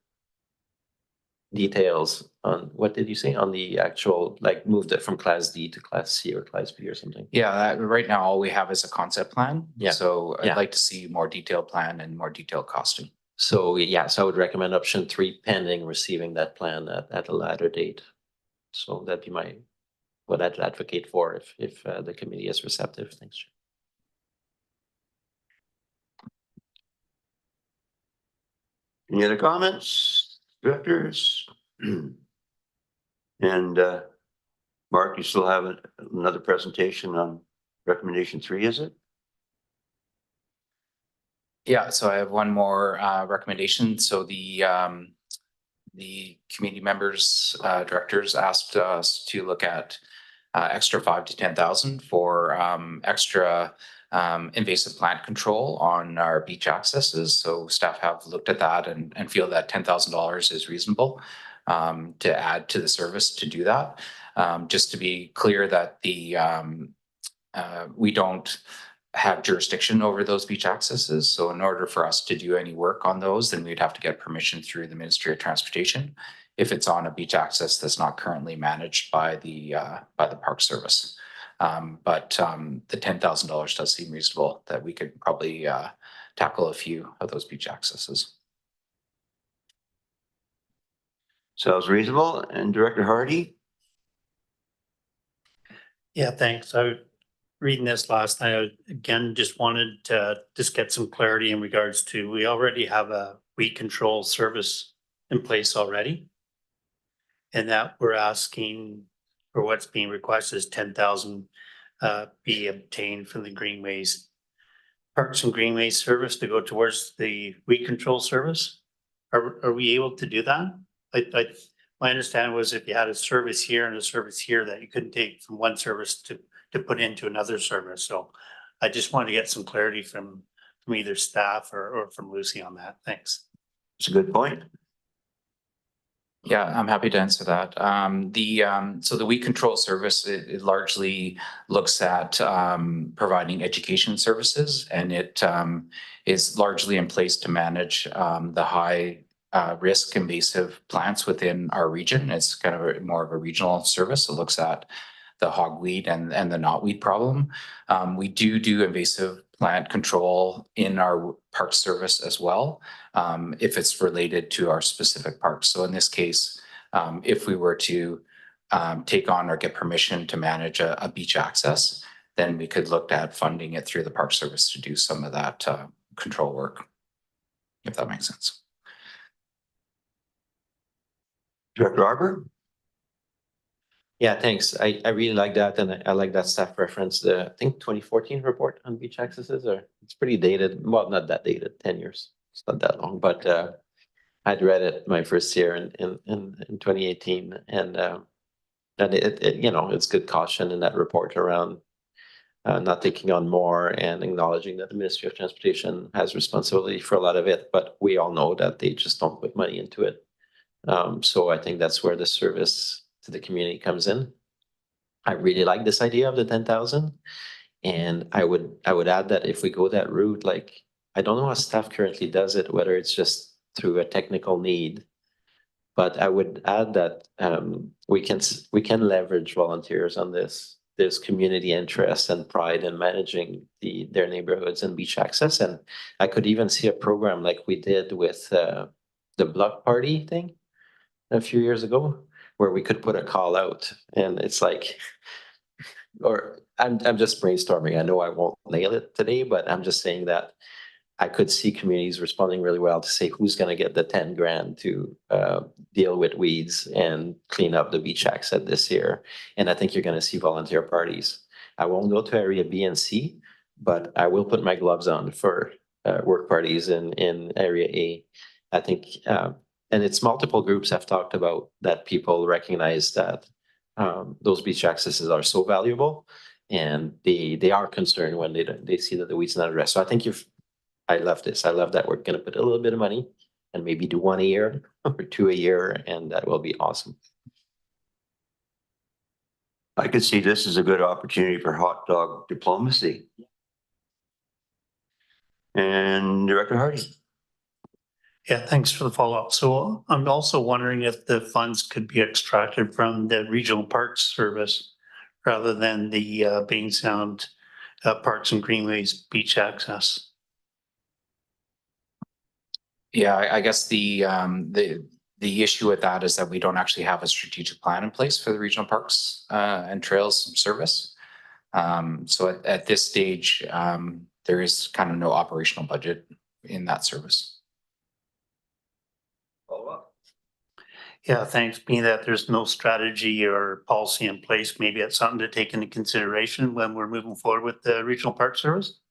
details on, what did you say, on the actual, like moved it from class D to class C or class B or something? Yeah, right now all we have is a concept plan. Yeah. So Yeah. I'd like to see more detailed plan and more detailed costing. So yeah, so I would recommend option 3 pending receiving that plan at a later date. So that'd be what I'd advocate for if the committee is receptive. Thanks. Any other comments, directors? And Mark, you still have another presentation on recommendation 3, is it? Yeah, so I have one more recommendation. So the committee members, directors asked us to look at extra 5,000 to 10,000 for extra invasive plant control on our beach accesses. So staff have looked at that and feel that $10,000 is reasonable to add to the service to do that. Just to be clear that we don't have jurisdiction over those beach accesses. So in order for us to do any work on those, then we'd have to get permission through the Ministry of Transportation if it's on a beach access that's not currently managed by the Park Service. But the $10,000 does seem reasonable, that we could probably tackle a few of those beach accesses. Sounds reasonable. And Director Hardy? Yeah, thanks. I was reading this last night. I again just wanted to just get some clarity in regards to, we already have a weed control service in place already. And that we're asking for, what's being requested is 10,000 be obtained from the greenways Parks and Greenway service to go towards the weed control service? Are we able to do that? My understanding was if you had a service here and a service here that you couldn't take from one service to put into another service. So I just wanted to get some clarity from either staff or from Lucy on that. Thanks. It's a good point. Yeah, I'm happy to answer that. So the weed control service, it largely looks at providing education services, and it is largely in place to manage the high risk invasive plants within our region. It's kind of more of a regional service. It looks at the hogweed and the knotweed problem. We do invasive plant control in our park service as well, if it's related to our specific parks. So in this case, if we were to take on or get permission to manage a beach access, then we could look at funding it through the park service to do some of that control work, if that makes sense. Director Arbor? Yeah, thanks. I really like that, and I like that staff reference. The I think 2014 report on beach accesses, or it's pretty dated. Well, not that dated, 10 years. It's not that long, but I'd read it my first year in 2018, and it you know, it's good caution in that report around not taking on more and acknowledging that the Ministry of Transportation has responsibility for a lot of it, but we all know that they just don't put money into it. So I think that's where the service to the community comes in. I really like this idea of the 10,000. And I would add that if we go that route, like, I don't know how staff currently does it, whether it's just through a technical need, but I would add that we can leverage volunteers on this. There's community interest and pride in managing their neighborhoods and beach access. And I could even see a program like we did with the block party thing a few years ago, where we could put a call out, and it's like, or I'm just brainstorming. I know I won't nail it today, but I'm just saying that I could see communities responding really well to say who's going to get the 10 grand to deal with weeds and clean up the beach access this year. And I think you're going to see volunteer parties. I won't go to area B and C, but I will put my gloves on for work parties in area A. I think, and it's multiple groups have talked about that. People recognize that those beach accesses are so valuable, and they are concerned when they see that the weeds not addressed. So I think I love this. I love that we're going to put a little bit of money and maybe do one a year or two a year, and that will be awesome. I could see this as a good opportunity for hot dog diplomacy. And Director Hardy? Yeah, thanks for the follow-up. So I'm also wondering if the funds could be extracted from the Regional Parks Service rather than the Bain Sound Parks and Greenways beach access. Yeah, I guess the issue with that is that we don't actually have a strategic plan in place for the regional parks and trails service. So at this stage, there is kind of no operational budget in that service. Yeah, thanks. Being that there's no strategy or policy in place, maybe it's something to take into consideration when we're moving forward with the Regional Park Service.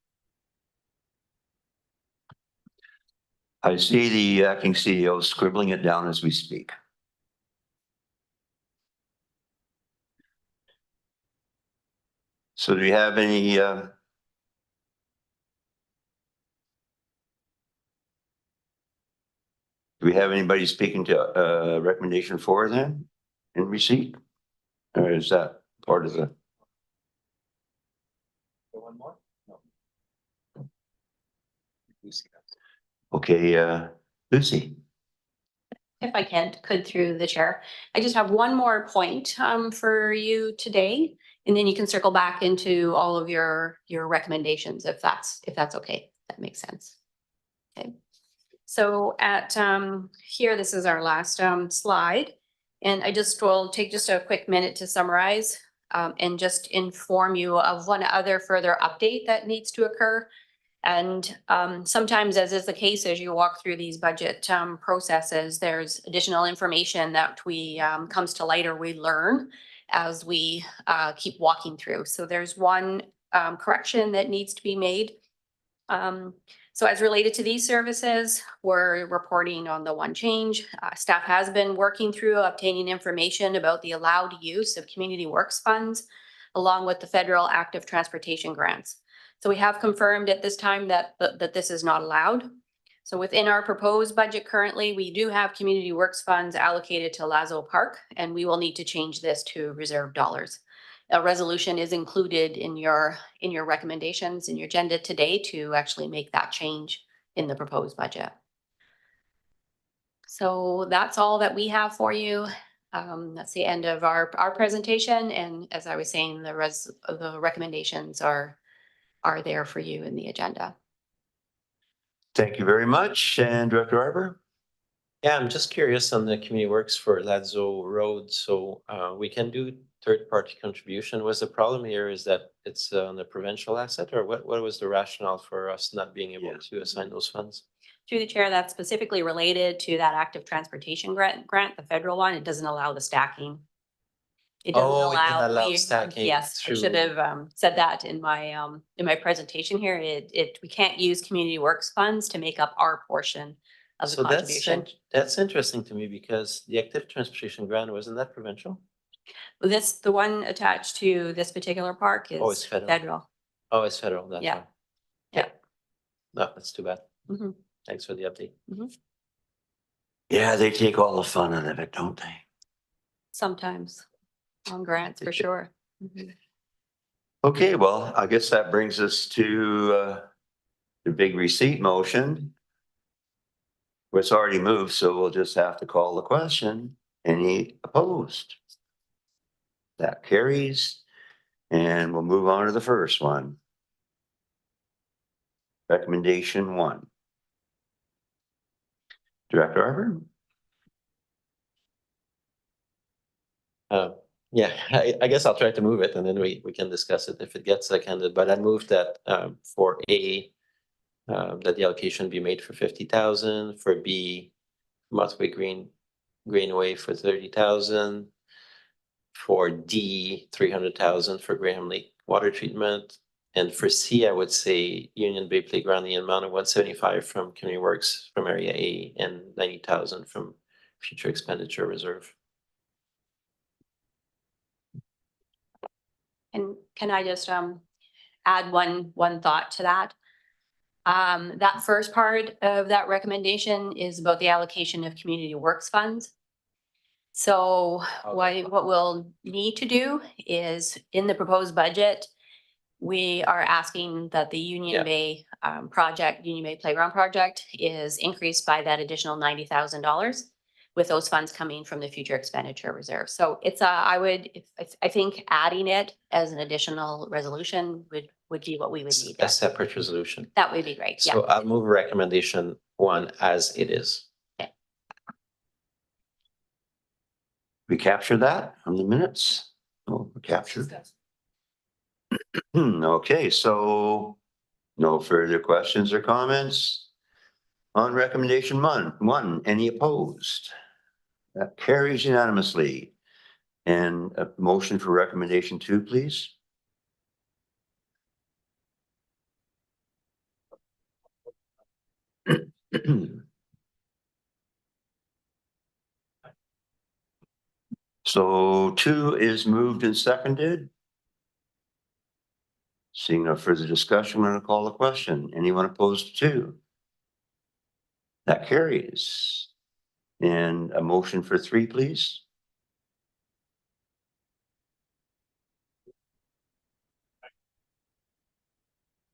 I see the acting CEO scribbling it down as we speak. So do we have any do we have anybody speaking to recommendation for them in receipt? Or is that part of the? One more? No. Okay, Lucy. If I could through the chair. I just have one more point for you today, and then you can circle back into all of your recommendations if that's okay. That makes sense. Okay. So at here, this is our last slide, and I just will take just a quick minute to summarize and just inform you of one other further update that needs to occur. And sometimes, as is the case, as you walk through these budget processes, there's additional information that we comes to light or we learn as we keep walking through. So there's one correction that needs to be made So as related to these services, we're reporting on the one change. Staff has been working through obtaining information about the allowed use of community works funds along with the federal active transportation grants. So we have confirmed at this time that this is not allowed. So within our proposed budget currently, we do have community works funds allocated to Lazo Park, and we will need to change this to reserve dollars. A resolution is included in your recommendations in your agenda today to actually make that change in the proposed budget. So that's all that we have for you. That's the end of our presentation. And as I was saying, the recommendations are there for you in the agenda. Thank you very much. And Director Arbor? Yeah, I'm just curious on the community works for Ladzo Road. So we can do third-party contribution. Was the problem here is that it's on a provincial asset, or what was the rationale for us not being able to assign those funds? Through the chair, that's specifically related to that active transportation grant, the federal one. It doesn't allow the stacking. It doesn't Oh, it doesn't allow we- stacking Yes, I through- should have said that in my presentation here. We can't use community works funds to make up our portion of the So contribution. that's interesting to me because the active transportation grant, wasn't that provincial? The one attached to this particular park Oh, it's is federal. federal. Oh, it's federal, that's Yeah. why. Yeah. No, that's too bad. Mhm. Thanks for the update. Yeah, they take all the fun out of it, don't they? Sometimes on grants for sure. Mhm. Okay, well, I guess that brings us to the big receipt motion. It's already moved, so we'll just have to call the question. Any opposed? That carries. And we'll move on to the first one. Recommendation 1. Director Arbor? Yeah, I guess I'll try to move it and then we can discuss it if it gets seconded, but I moved that for A, that the allocation be made for 50,000, for B, Mothway Greenway for 30,000, for D, 300,000 for Graham Lake water treatment, and for C, I would say Union Bay Playground, the amount of 175 from Community Works from Area A and 90,000 from Future Expenditure Reserve. And can I just add one thought to that? That first part of that recommendation is about the allocation of community works funds. So what we'll need to do is in the proposed budget, we are asking that the Union Bay Union Bay Playground project is increased by that additional $90,000 with those funds coming from the future expenditure reserve. So it's I think adding it as an additional resolution would be what we would need. A separate resolution. That would be great. Yeah. So I'll move recommendation 1 as it is. We capture that on the minutes? Oh, we captured. Okay, so no further questions or comments on recommendation 1. Any opposed? That carries unanimously. And a motion for recommendation 2, please. So 2 is moved and seconded. Seeing no further discussion, I'm going to call the question. Anyone opposed to 2? That carries. And a motion for 3, please.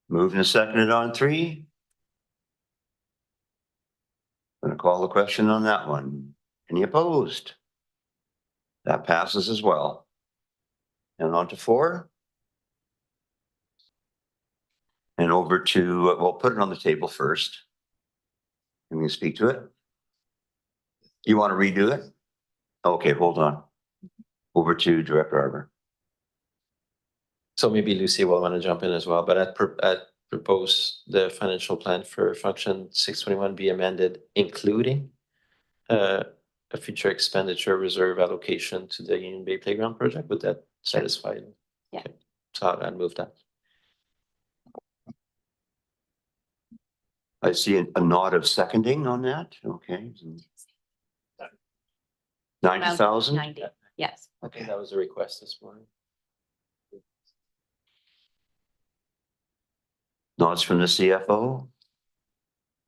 Moved and seconded on 3. Going to call the question on that one. Any opposed? That passes as well. And on to 4. And over to, we'll put it on the table first. And we can speak to it. You want to redo it? Okay, hold on. Over to Director Arbor. So maybe Lucy will want to jump in as well, but I'd propose the financial plan for function 621 be amended, including a future expenditure reserve allocation to the Union Bay Playground project. Would that satisfy you? Yeah. Okay. So I'd move that. I see a nod of seconding on that. Okay. 90,000? 90, yes. Okay, that was a request this morning. Nods from the CFO?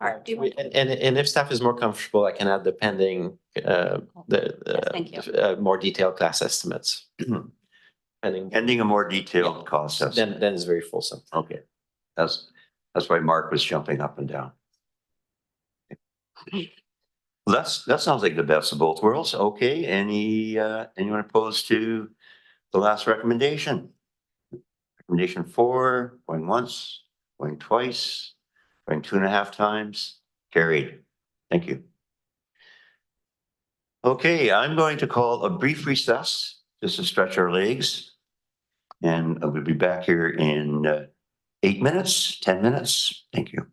Art, do you want? And if staff is more comfortable, I can add the pending, thank you. more detailed class estimates. Pending, Pending a more detailed cost estimate. then it's very fulsome. Okay. That's why Mark was jumping up and down. Well, that sounds like the best of both worlds. Okay, anyone opposed to the last recommendation? Recommendation 4, going once, going twice, going 2.5 times, carried. Thank you. Okay, I'm going to call a brief recess just to stretch our legs. And we'll be back here in 8 minutes, 10 minutes. Thank you.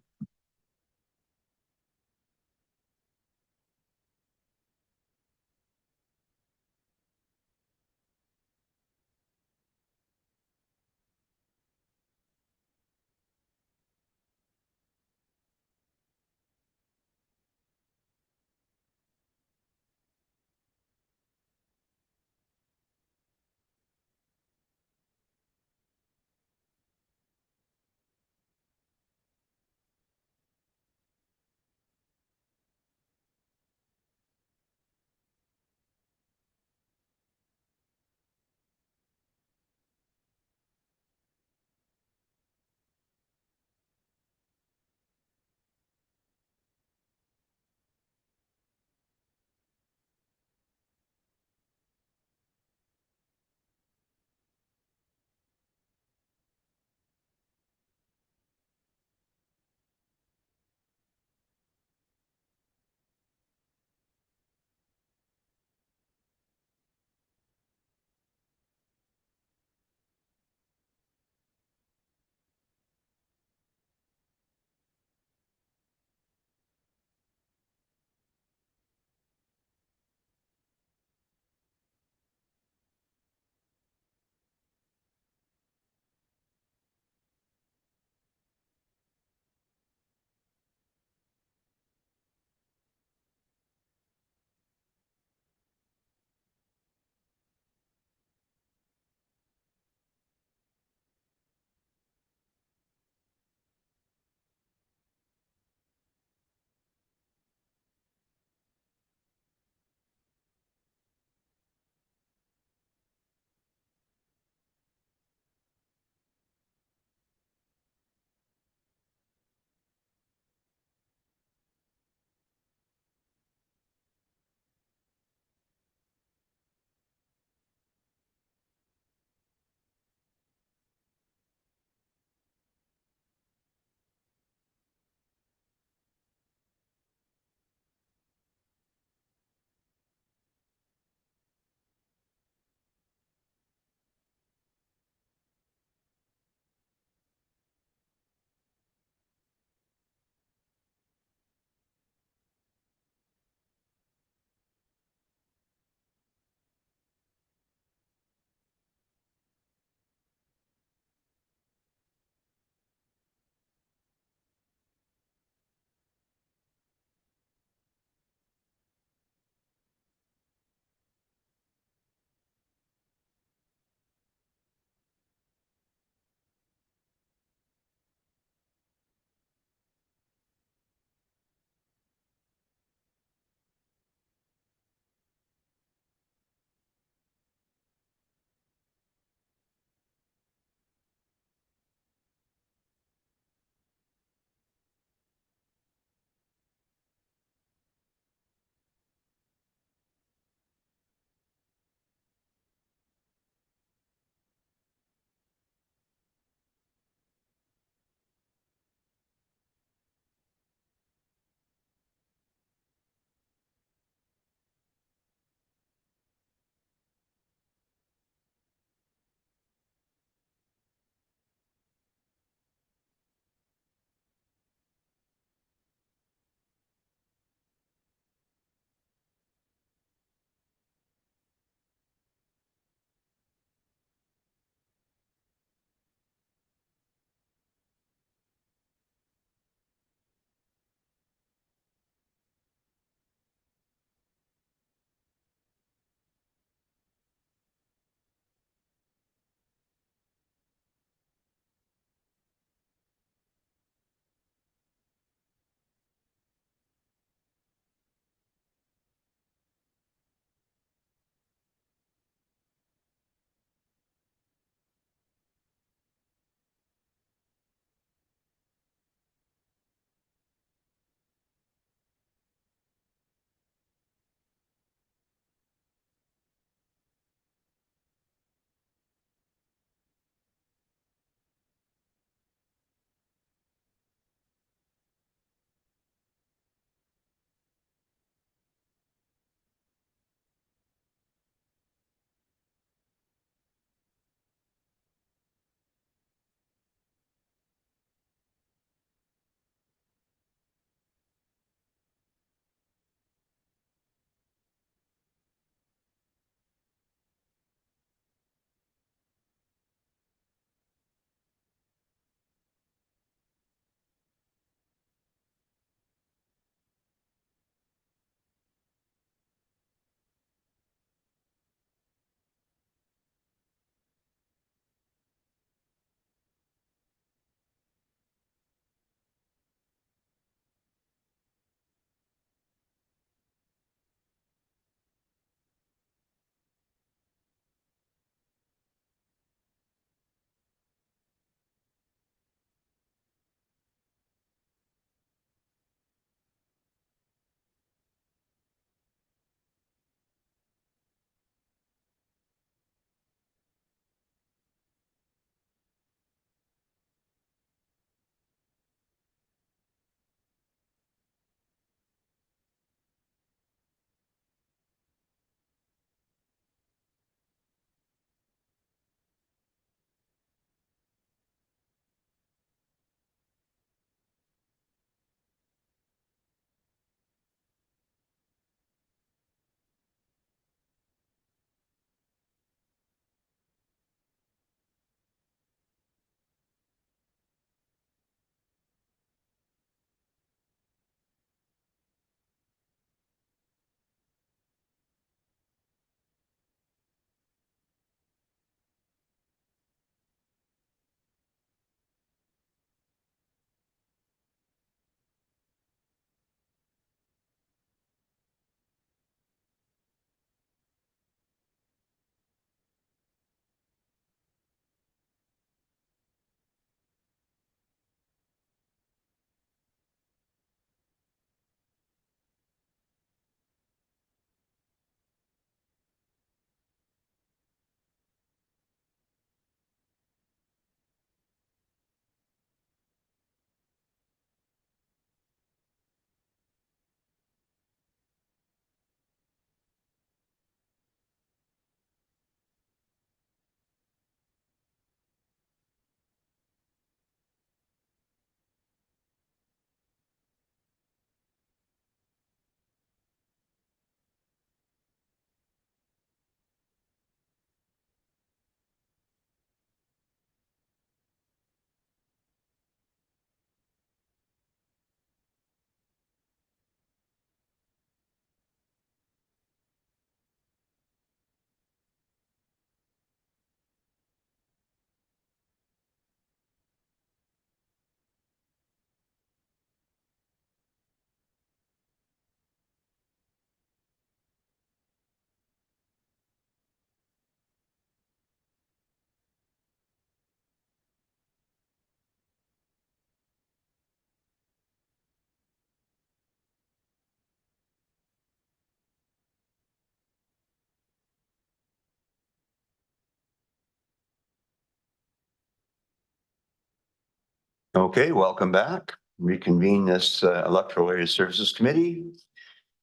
Okay, welcome back. Reconvene this Electoral Area Services Committee.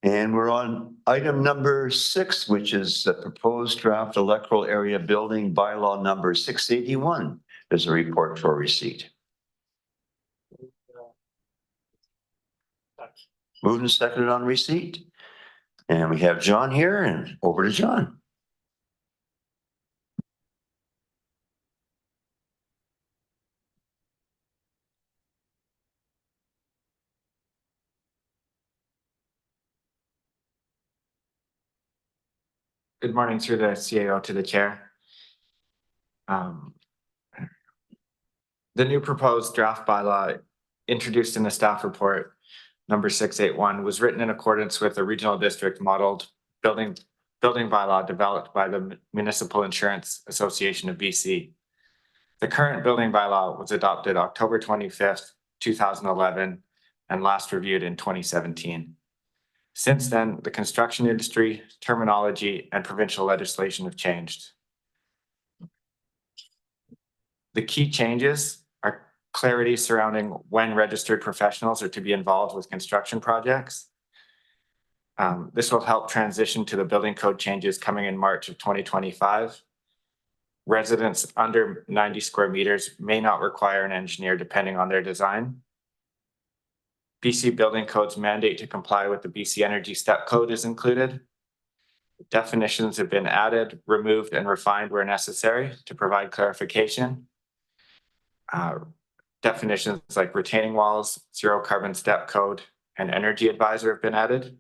And we're on item number 6, which is the proposed draft electoral area building bylaw number 681. There's a report for receipt. Moved and seconded on receipt. And we have John here, and over to John. Good morning through the CAO to the chair. The new proposed draft bylaw introduced in the staff report number 681 was written in accordance with the regional district modeled building bylaw developed by the Municipal Insurance Association of BC. The current building bylaw was adopted October 25th, 2011, and last reviewed in 2017. Since then, the construction industry, terminology, and provincial legislation have changed. The key changes are clarity surrounding when registered professionals are to be involved with construction projects. This will help transition to the building code changes coming in March of 2025. Residents under 90 square meters may not require an engineer depending on their design. BC Building Code's mandate to comply with the BC Energy Step Code is included. Definitions have been added, removed, and refined where necessary to provide clarification. Definitions like retaining walls, zero carbon step code, and energy advisor have been added.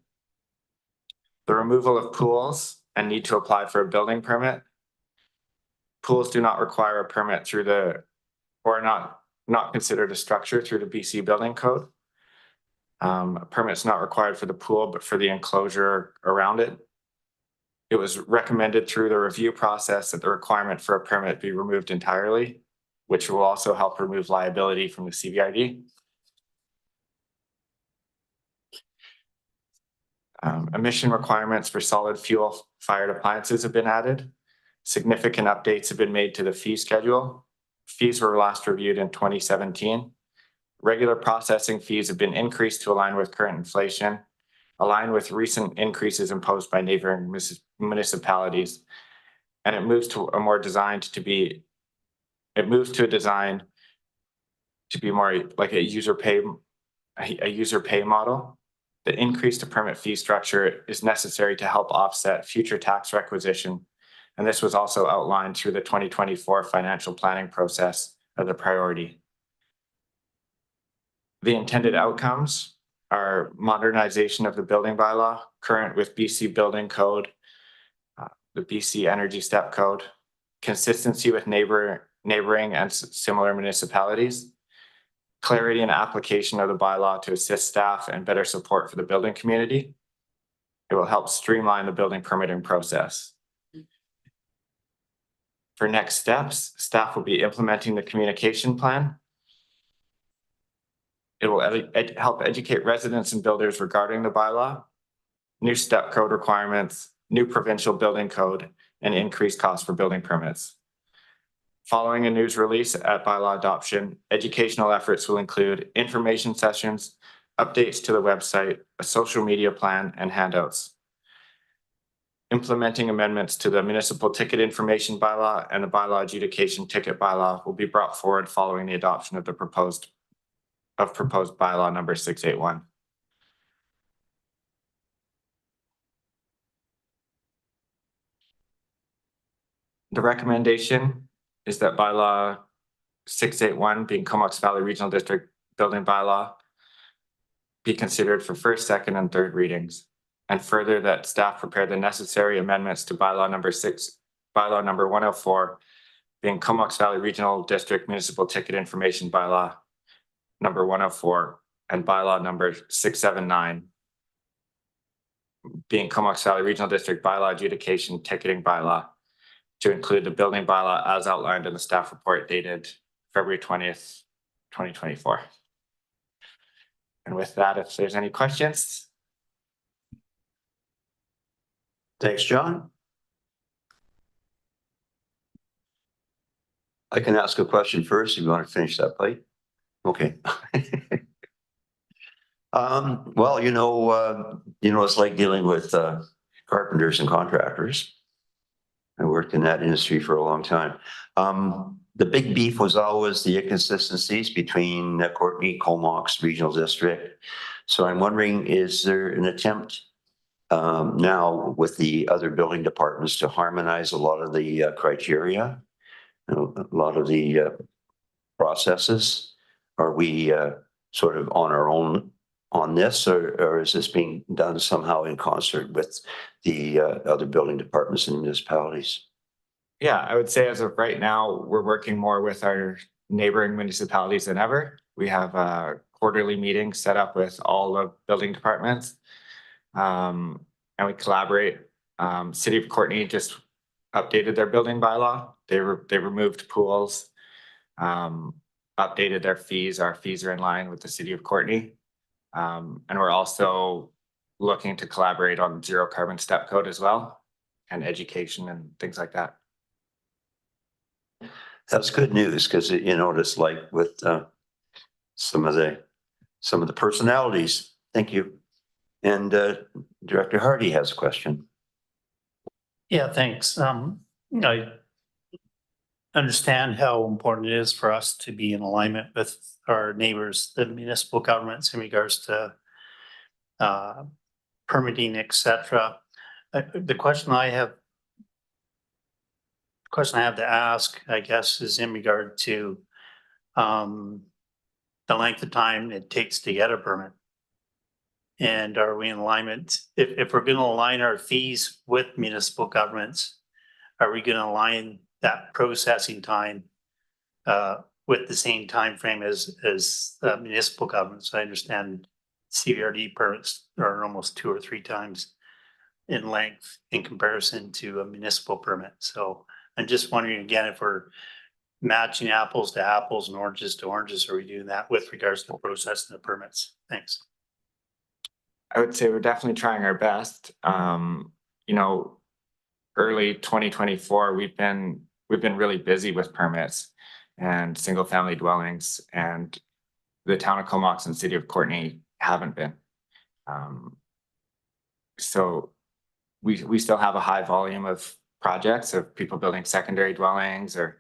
The removal of pools and need to apply for a building permit. Pools do not require a permit through the, or not considered a structure through the BC Building Code. A permit's not required for the pool, but for the enclosure around it. It was recommended through the review process that the requirement for a permit be removed entirely, which will also help remove liability from the CVRD. Emission requirements for solid fuel fired appliances have been added. Significant updates have been made to the fee schedule. Fees were last reviewed in 2017. Regular processing fees have been increased to align with current inflation, align with recent increases imposed by neighboring municipalities, and it moves to a more design to be more like a user pay model. The increase to permit fee structure is necessary to help offset future tax requisition, and this was also outlined through the 2024 financial planning process as a priority. The intended outcomes are modernization of the building bylaw, current with BC Building Code, the BC Energy Step Code, consistency with neighboring and similar municipalities, clarity and application of the bylaw to assist staff and better support for the building community. It will help streamline the building permitting process. For next steps, staff will be implementing the communication plan. It will help educate residents and builders regarding the bylaw, new step code requirements, new provincial building code, and increased costs for building permits. Following a news release at bylaw adoption, educational efforts will include information sessions, updates to the website, a social media plan, and handouts. Implementing amendments to the municipal ticket information bylaw and the bylaw adjudication ticket bylaw will be brought forward following the adoption of the proposed bylaw number 681. The recommendation is that bylaw 681, being Comox Valley Regional District Building Bylaw, be considered for first, second, and third readings. And further, that staff prepare the necessary amendments to bylaw number 104, being Comox Valley Regional District Municipal Ticket Information Bylaw number 104, and bylaw number 679, being Comox Valley Regional District Bylaw Adjudication Ticketing Bylaw, to include the building bylaw as outlined in the staff report dated February 20th, 2024. And with that, if there's any questions. Thanks, John. I can ask a question first if you want to finish that plate. Okay. Well, it's like dealing with carpenters and contractors. I worked in that industry for a long time. The big beef was always the inconsistencies between Courtney, Comox Regional District. So I'm wondering, is there an attempt now with the other building departments to harmonize a lot of the criteria, a lot of the processes? Are we sort of on our own on this, or is this being done somehow in concert with the other building departments and municipalities? Yeah, I would say as of right now, we're working more with our neighboring municipalities than ever. We have a quarterly meeting set up with all the building departments. And we collaborate. City of Courtney just updated their building bylaw. They removed pools, updated their fees. Our fees are in line with the City of Courtney. And we're also looking to collaborate on zero carbon step code as well, and education and things like that. That's good news, because it's like with some of the personalities. Thank you. And Director Hardy has a question. Yeah, thanks. I understand how important it is for us to be in alignment with our neighbors, the municipal governments, in regards to permitting, etc. The question I have to ask, I guess, is in regard to the length of time it takes to get a permit. And are we in alignment? If we're going to align our fees with municipal governments, are we going to align that processing time with the same time frame as municipal governments? I understand CVRD permits are almost 2 or 3 times in length in comparison to a municipal permit. So I'm just wondering again, if we're matching apples to apples and oranges to oranges, are we doing that with regards to processing the permits? Thanks. I would say we're definitely trying our best. Early 2024, we've been really busy with permits and single family dwellings, and the town of Comox and City of Courtney haven't been. So we still have a high volume of projects of people building secondary dwellings or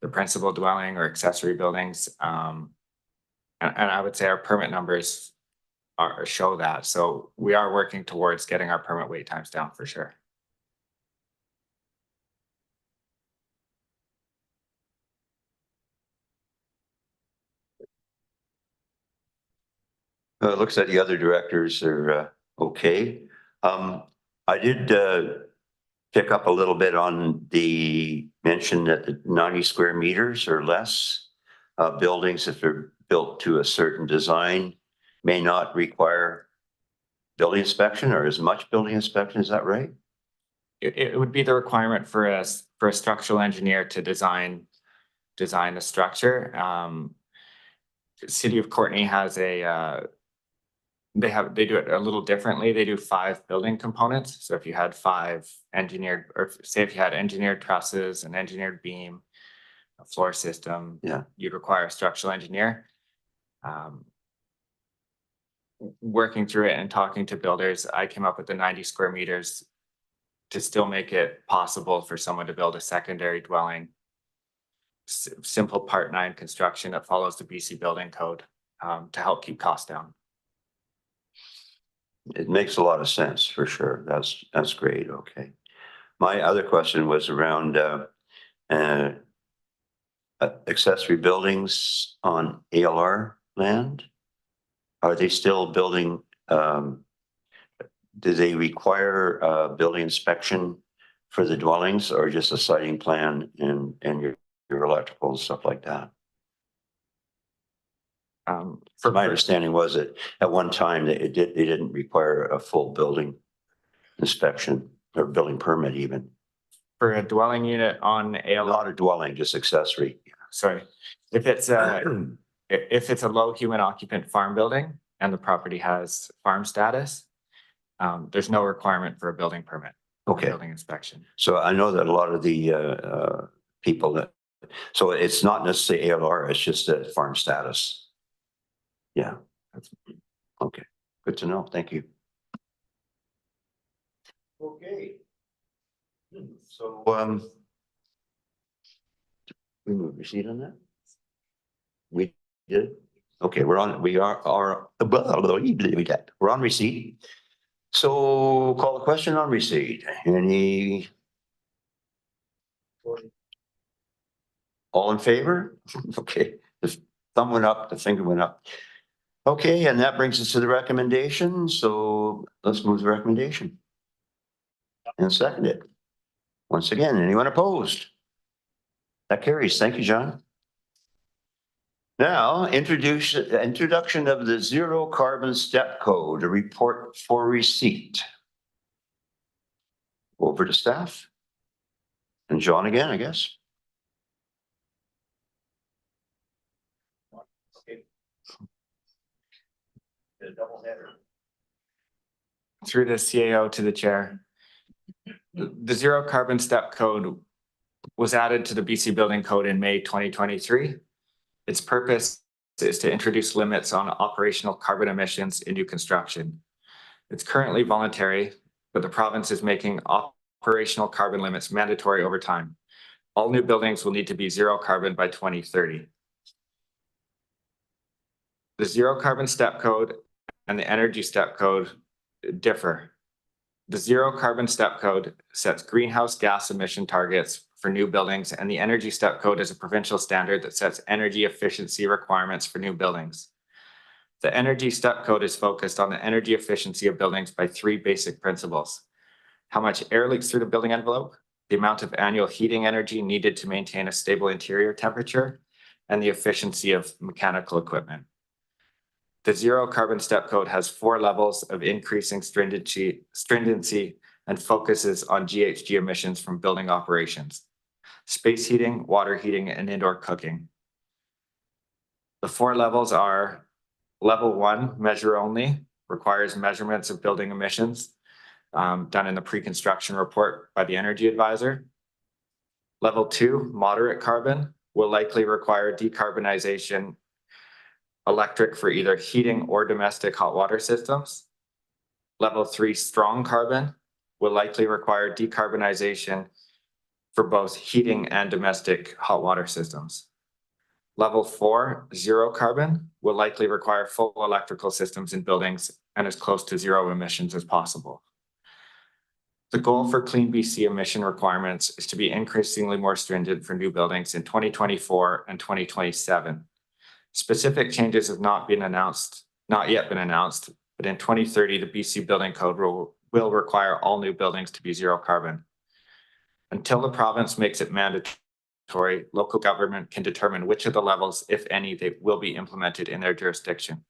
the principal dwelling or accessory buildings. And I would say our permit numbers show that. So we are working towards getting our permit wait times down for sure. It looks like the other directors are okay. I did pick up a little bit on the mention that the 90 square meters or less buildings, if they're built to a certain design, may not require building inspection or as much building inspection. Is that right? It would be the requirement for a structural engineer to design the structure. City of Courtney has they do it a little differently. They do 5 building components. So if you had 5 engineered, or say if you had engineered trusses, an engineered beam, a floor system, Yeah, you'd require a structural engineer. Working through it and talking to builders, I came up with the 90 square meters to still make it possible for someone to build a secondary dwelling. Simple Part 9 construction that follows the BC building code to help keep costs down. it makes a lot of sense for sure. That's great. Okay. My other question was around accessory buildings on ALR land. Are they still building? Do they require building inspection for the dwellings, or just a siting plan and your electrical and stuff like that? For My understanding was that at one time they didn't require a full building inspection or building permit even. For a dwelling unit on ALR, Not a dwelling, just accessory. sorry, if it's a low human occupant farm building and the property has farm status, there's no requirement for a building permit. Okay. Building inspection. So I know that a lot of the people that, so it's not necessarily ALR, it's just a farm status. Yeah. Okay, good to know. Thank you. Okay. So, we move receipt on that? We did? Okay, we're on receipt. So call the question on receipt. Any? All in favor? Okay, the thumb went up, the finger went up. Okay, and that brings us to the recommendation. So let's move the recommendation. And second it. Once again, anyone opposed? That carries. Thank you, John. Now, introduction of the zero carbon step code, a report for receipt. Over to staff. And John again, I guess. A double header. Through the CAO to the chair. The zero carbon step code was added to the BC Building Code in May 2023. Its purpose is to introduce limits on operational carbon emissions in new construction. It's currently voluntary, but the province is making operational carbon limits mandatory over time. All new buildings will need to be zero carbon by 2030. The zero carbon step code and the energy step code differ. The zero carbon step code sets greenhouse gas emission targets for new buildings, and the energy step code is a provincial standard that sets energy efficiency requirements for new buildings. The energy step code is focused on the energy efficiency of buildings by three basic principles: how much air leaks through the building envelope, the amount of annual heating energy needed to maintain a stable interior temperature, and the efficiency of mechanical equipment. The zero carbon step code has 4 levels of increasing stringency and focuses on GHG emissions from building operations: space heating, water heating, and indoor cooking. The 4 levels are: level 1, measure only, requires measurements of building emissions done in the pre-construction report by the energy advisor. Level 2, moderate carbon, will likely require decarbonization electric for either heating or domestic hot water systems. Level 3, strong carbon, will likely require decarbonization for both heating and domestic hot water systems. Level 4, zero carbon, will likely require full electrical systems in buildings and as close to zero emissions as possible. The goal for Clean BC emission requirements is to be increasingly more stringent for new buildings in 2024 and 2027. Specific changes have not yet been announced, but in 2030, the BC Building Code will require all new buildings to be zero carbon. Until the province makes it mandatory, local government can determine which of the levels, if any, they will be implemented in their jurisdiction.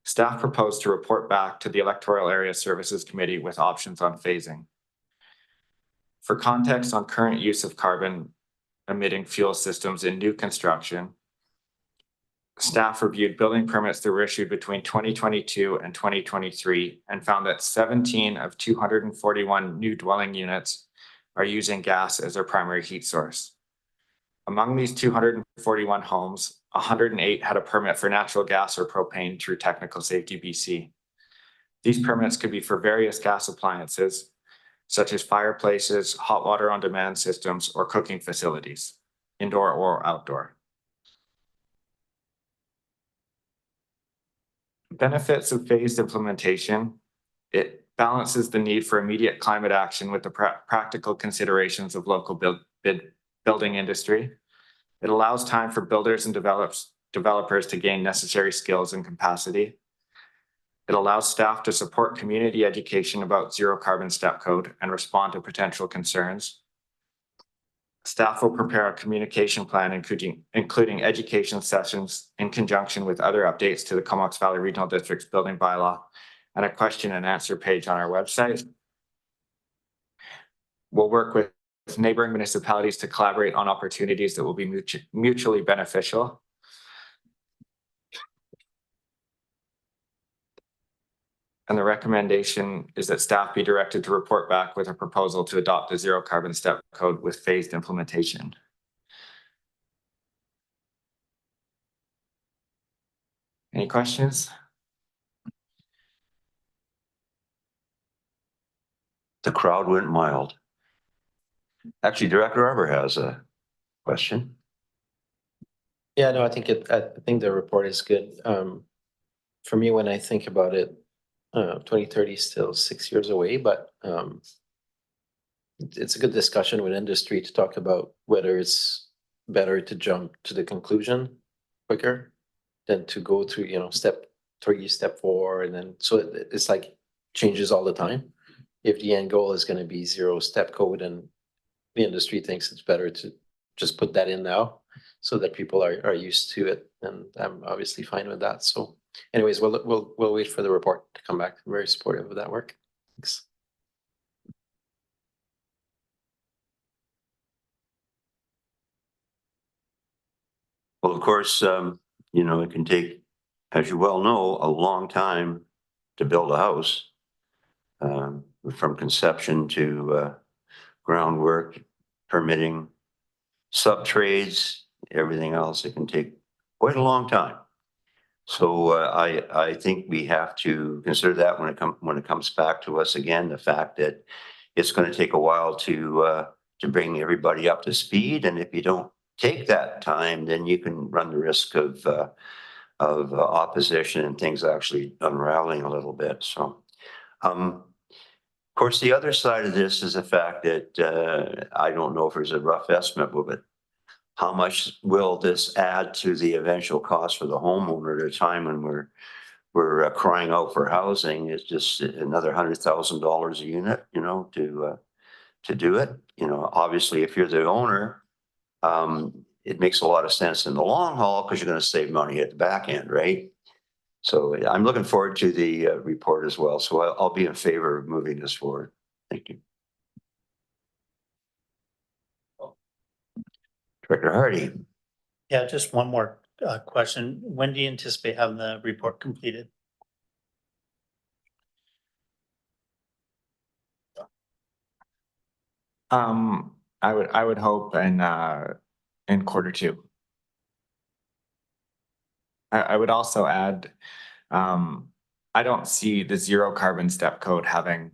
Staff proposed to report back to the Electoral Area Services Committee with options on phasing. For context on current use of carbon emitting fuel systems in new construction, staff reviewed building permits that were issued between 2022 and 2023 and found that 17 of 241 new dwelling units are using gas as their primary heat source. Among these 241 homes, 108 had a permit for natural gas or propane through Technical Safety BC. These permits could be for various gas appliances, such as fireplaces, hot water on demand systems, or cooking facilities, indoor or outdoor. Benefits of phased implementation: it balances the need for immediate climate action with the practical considerations of local building industry. It allows time for builders and developers to gain necessary skills and capacity. It allows staff to support community education about zero carbon step code and respond to potential concerns. Staff will prepare a communication plan, including education sessions in conjunction with other updates to the Comox Valley Regional District's building bylaw and a question and answer page on our website. We'll work with neighboring municipalities to collaborate on opportunities that will be mutually beneficial. And the recommendation is that staff be directed to report back with a proposal to adopt the zero carbon step code with phased implementation. Any questions? The crowd went mild. Actually, Director Arbor has a question. Yeah, no, I think the report is good. For me, when I think about it, 2030 is still 6 years away, but it's a good discussion with industry to talk about whether it's better to jump to the conclusion quicker than to go through, step 3, step 4, and then, so it's like changes all the time. If the end goal is gonna be 0-step code, and the industry thinks it's better to just put that in now so that people are used to it, and I'm obviously fine with that. So anyways, we'll wait for the report to come back. I'm very supportive of that work. Thanks. Well, of course, it can take, as you well know, a long time to build a house. From conception to groundwork, permitting, sub-trades, everything else, it can take quite a long time. So I think we have to consider that when it comes back to us again, the fact that it's going to take a while to bring everybody up to speed, and if you don't take that time, then you can run the risk of opposition and things actually unraveling a little bit. So, of course, the other side of this is the fact that I don't know if there's a rough estimate of it. How much will this add to the eventual cost for the homeowner at a time when we're crying out for housing? It's just another $100,000 a unit, to do it. Obviously, if you're the owner, it makes a lot of sense in the long haul because you're going to save money at the back end, right? So I'm looking forward to the report as well. So I'll be in favor of moving this forward. Thank you. Director Hardy. Yeah, just one more question. When do you anticipate having the report completed? I would hope in Q2. I would also add, I don't see the zero carbon step code having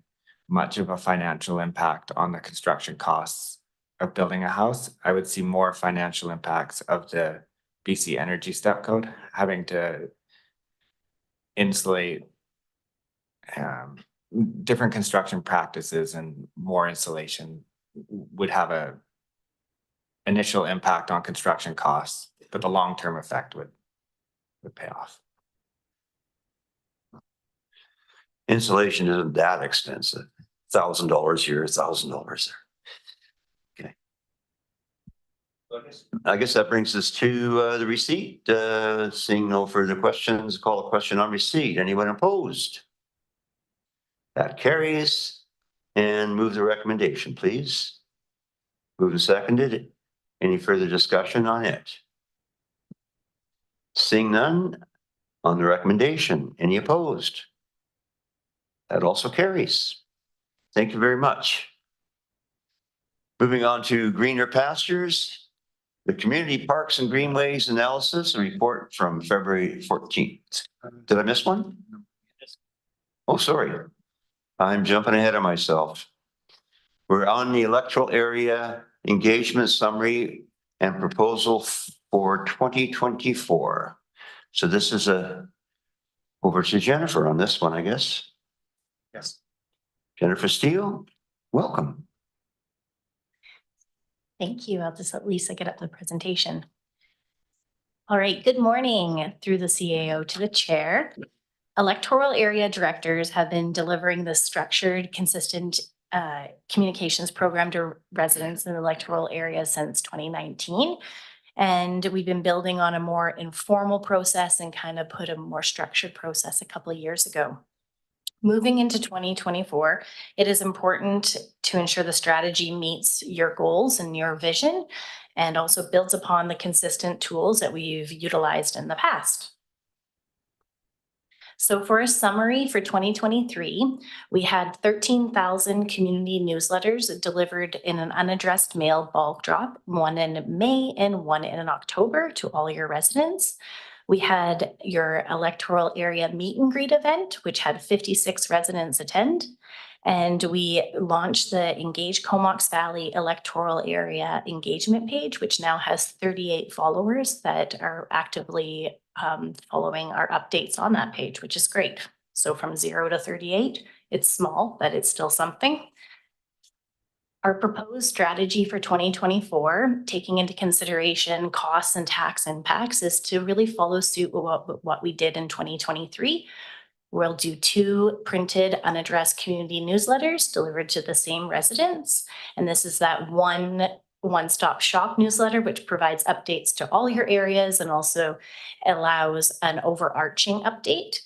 much of a financial impact on the construction costs of building a house. I would see more financial impacts of the BC Energy Step Code, having to insulate different construction practices, and more insulation would have a initial impact on construction costs, but the long-term effect would pay off. Insulation isn't that expensive. $1,000 here, $1,000 there. Okay. I guess that brings us to the receipt. Seeing no further questions, call a question on receipt. Anyone opposed? That carries. And move the recommendation, please. Moved and seconded. Any further discussion on it? Seeing none on the recommendation. Any opposed? That also carries. Thank you very much. Moving on to greener pastures, the Community Parks and Greenways Analysis, a report from February 14th. Did I miss one? Oh, sorry. I'm jumping ahead of myself. We're on the electoral area engagement summary and proposal for 2024. So this is over to Jennifer on this one, I guess. Yes. Jennifer Steele, welcome. Thank you. I'll just let Lisa get up the presentation. All right, good morning through the CAO to the chair. Electoral area directors have been delivering the structured, consistent communications program to residents in the electoral area since 2019. And we've been building on a more informal process and kind of put a more structured process a couple of years ago. Moving into 2024, it is important to ensure the strategy meets your goals and your vision, and also builds upon the consistent tools that we've utilized in the past. So for a summary for 2023, we had 13,000 community newsletters delivered in an unaddressed mail bulk drop, one in May and one in October to all your residents. We had your electoral area meet and greet event, which had 56 residents attend. And we launched the Engage Comox Valley Electoral Area Engagement page, which now has 38 followers that are actively following our updates on that page, which is great. So from 0 to 38, it's small, but it's still something. Our proposed strategy for 2024, taking into consideration costs and tax impacts, is to really follow suit with what we did in 2023. We'll do 2 printed unaddressed community newsletters delivered to the same residents. And this is that one-stop shop newsletter, which provides updates to all your areas and also allows an overarching update.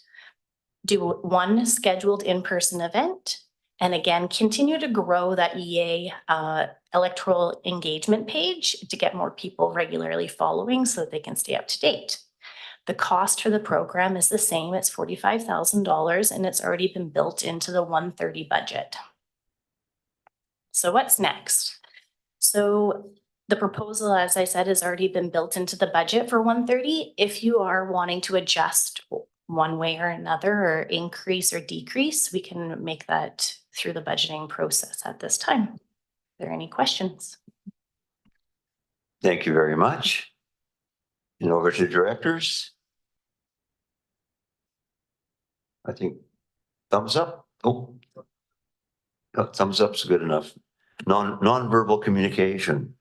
Do 1 scheduled in-person event. And again, continue to grow that EA electoral engagement page to get more people regularly following so that they can stay up to date. The cost for the program is the same. It's $45,000 and it's already been built into the 130 budget. So what's next? So the proposal, as I said, has already been built into the budget for 130. If you are wanting to adjust one way or another or increase or decrease, we can make that through the budgeting process at this time. Are there any questions? Thank you very much. And over to directors. I think thumbs up. Oh, thumbs up's good enough. Non-verbal communication.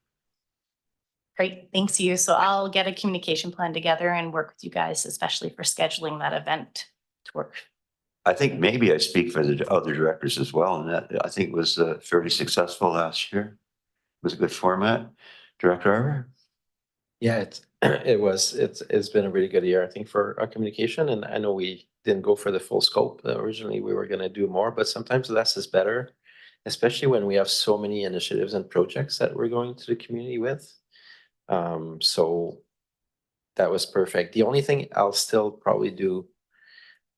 Great, thanks you. So I'll get a communication plan together and work with you guys, especially for scheduling that event to work. I think maybe I speak for the other directors as well, and that I think was fairly successful last year. It was a good format. Director Arbor? Yeah, it's been a really good year, I think, for our communication. And I know we didn't go for the full scope. Originally, we were going to do more, but sometimes less is better, especially when we have so many initiatives and projects that we're going to the community with. So that was perfect. The only thing I'll still probably do,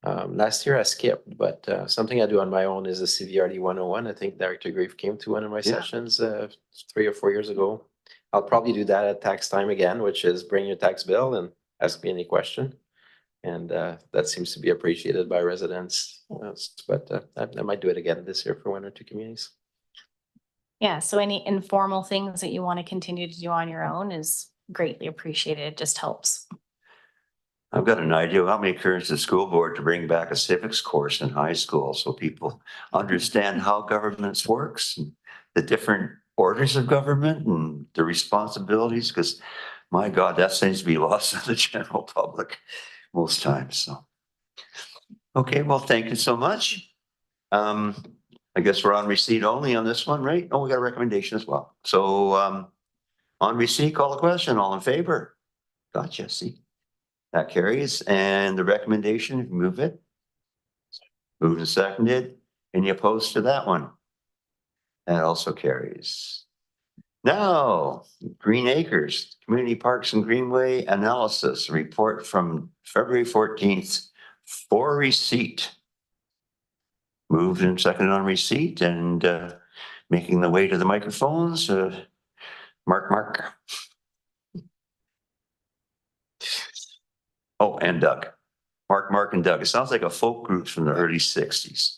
last year I skipped, but something I do on my own is a CVRD 101. I think Director Grieve came to one of my sessions 3 or 4 years ago. I'll probably do that at tax time again, which is bring your tax bill and ask me any question. And that seems to be appreciated by residents. But I might do it again this year for 1 or 2 communities. Yeah, so any informal things that you want to continue to do on your own is greatly appreciated. It just helps. I've got an idea. How many encourage the school board to bring back a civics course in high school so people understand how governments works and the different orders of government and the responsibilities, because my God, that seems to be lost in the general public most times. So, okay, well, thank you so much. I guess we're on receipt only on this one, right? Oh, we got a recommendation as well. So on receipt, call the question. All in favor? Gotcha. See, that carries. And the recommendation, move it. Moved and seconded. Any opposed to that one? That also carries. Now, Green Acres, Community Parks and Greenway Analysis Report from February 14th for receipt. Moved and seconded on receipt and making the way to the microphones. Mark. Oh, and Doug. Mark and Doug. It sounds like a folk group from the early 60s.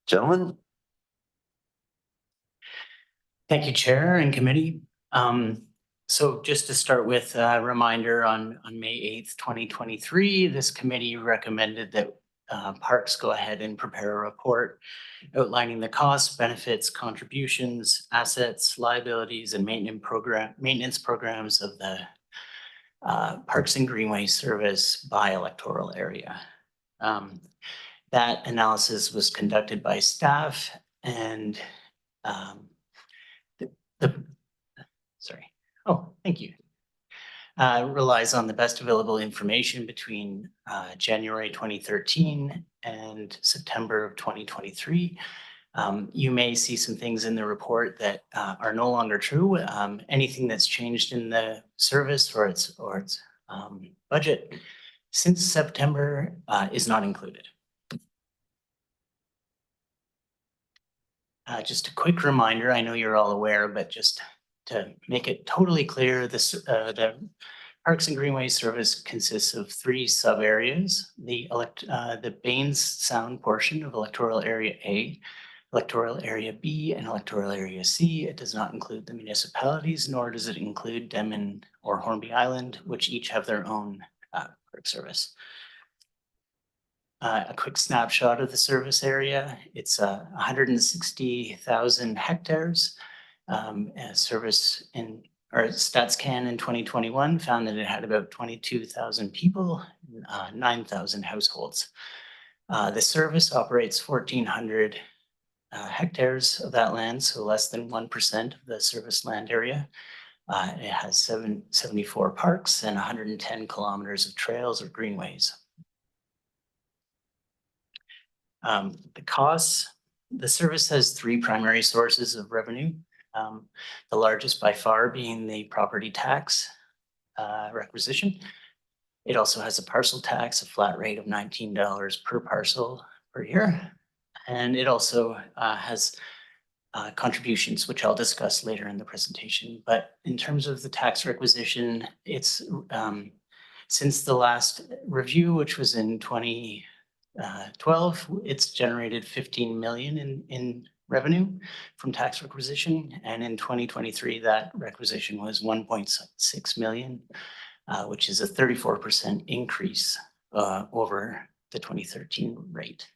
Gentlemen? Thank you, Chair and Committee. So just to start with a reminder, on May 8th, 2023, this committee recommended that Parks go ahead and prepare a report outlining the costs, benefits, contributions, assets, liabilities, and maintenance programs of the Parks and Greenway service by electoral area. That analysis was conducted by staff and thank you. Relies on the best available information between January 2013 and September of 2023. You may see some things in the report that are no longer true. Anything that's changed in the service or its budget since September is not included. Just a quick reminder, I know you're all aware, but just to make it totally clear, the Parks and Greenways service consists of 3 sub-areas. The Baines Sound portion of Electoral Area A, Electoral Area B, and Electoral Area C. It does not include the municipalities, nor does it include Denman or Hornby Island, which each have their own park service. A quick snapshot of the service area. It's 160,000 hectares. Service in, or StatsCan in 2021 found that it had about 22,000 people, 9,000 households. The service operates 1,400 hectares of that land, so less than 1% of the service land area. It has 74 parks and 110 kilometers of trails or greenways. The costs, the service has 3 primary sources of revenue. The largest by far being the property tax requisition. It also has a parcel tax, a flat rate of $19 per parcel per year. And it also has contributions, which I'll discuss later in the presentation. But in terms of the tax requisition, it's since the last review, which was in 2012, it's generated 15 million in revenue from tax requisition. And in 2023, that requisition was 1.6 million, which is a 34% increase over the 2013 rate.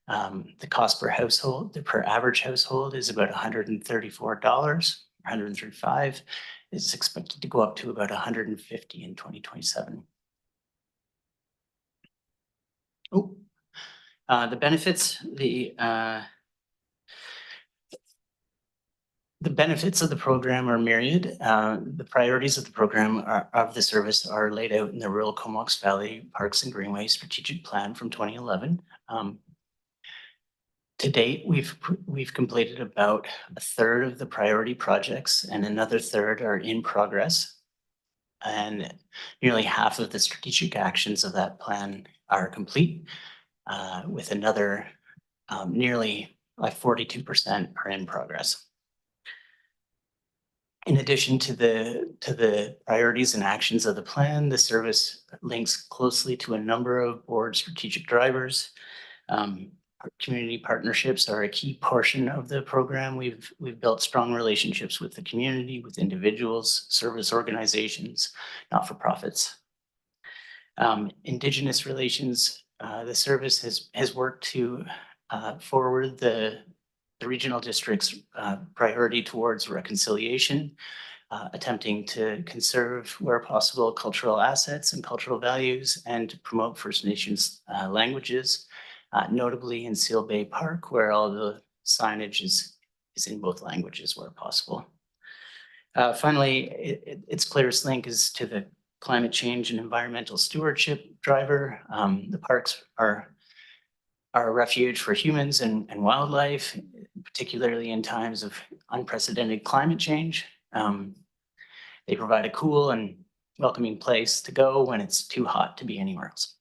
The cost per household, the per average household is about $134, $135. It's expected to go up to about 150 in 2027. Oh, the benefits, the benefits of the program are myriad. The priorities of the program of the service are laid out in the Rural Comox Valley Parks and Greenways Strategic Plan from 2011. To date, we've completed about a third of the priority projects, and another third are in progress. And nearly half of the strategic actions of that plan are complete, with another nearly like 42% are in progress. In addition to the priorities and actions of the plan, the service links closely to a number of board strategic drivers. Our community partnerships are a key portion of the program. We've built strong relationships with the community, with individuals, service organizations, not-for-profits. Indigenous relations, the service has worked to forward the regional district's priority towards reconciliation, attempting to conserve, where possible, cultural assets and cultural values, and to promote First Nations languages. Notably in Seal Bay Park, where all the signage is in both languages where possible. Finally, its clearest link is to the climate change and environmental stewardship driver. The parks are a refuge for humans and wildlife, particularly in times of unprecedented climate change. They provide a cool and welcoming place to go when it's too hot to be anywhere else.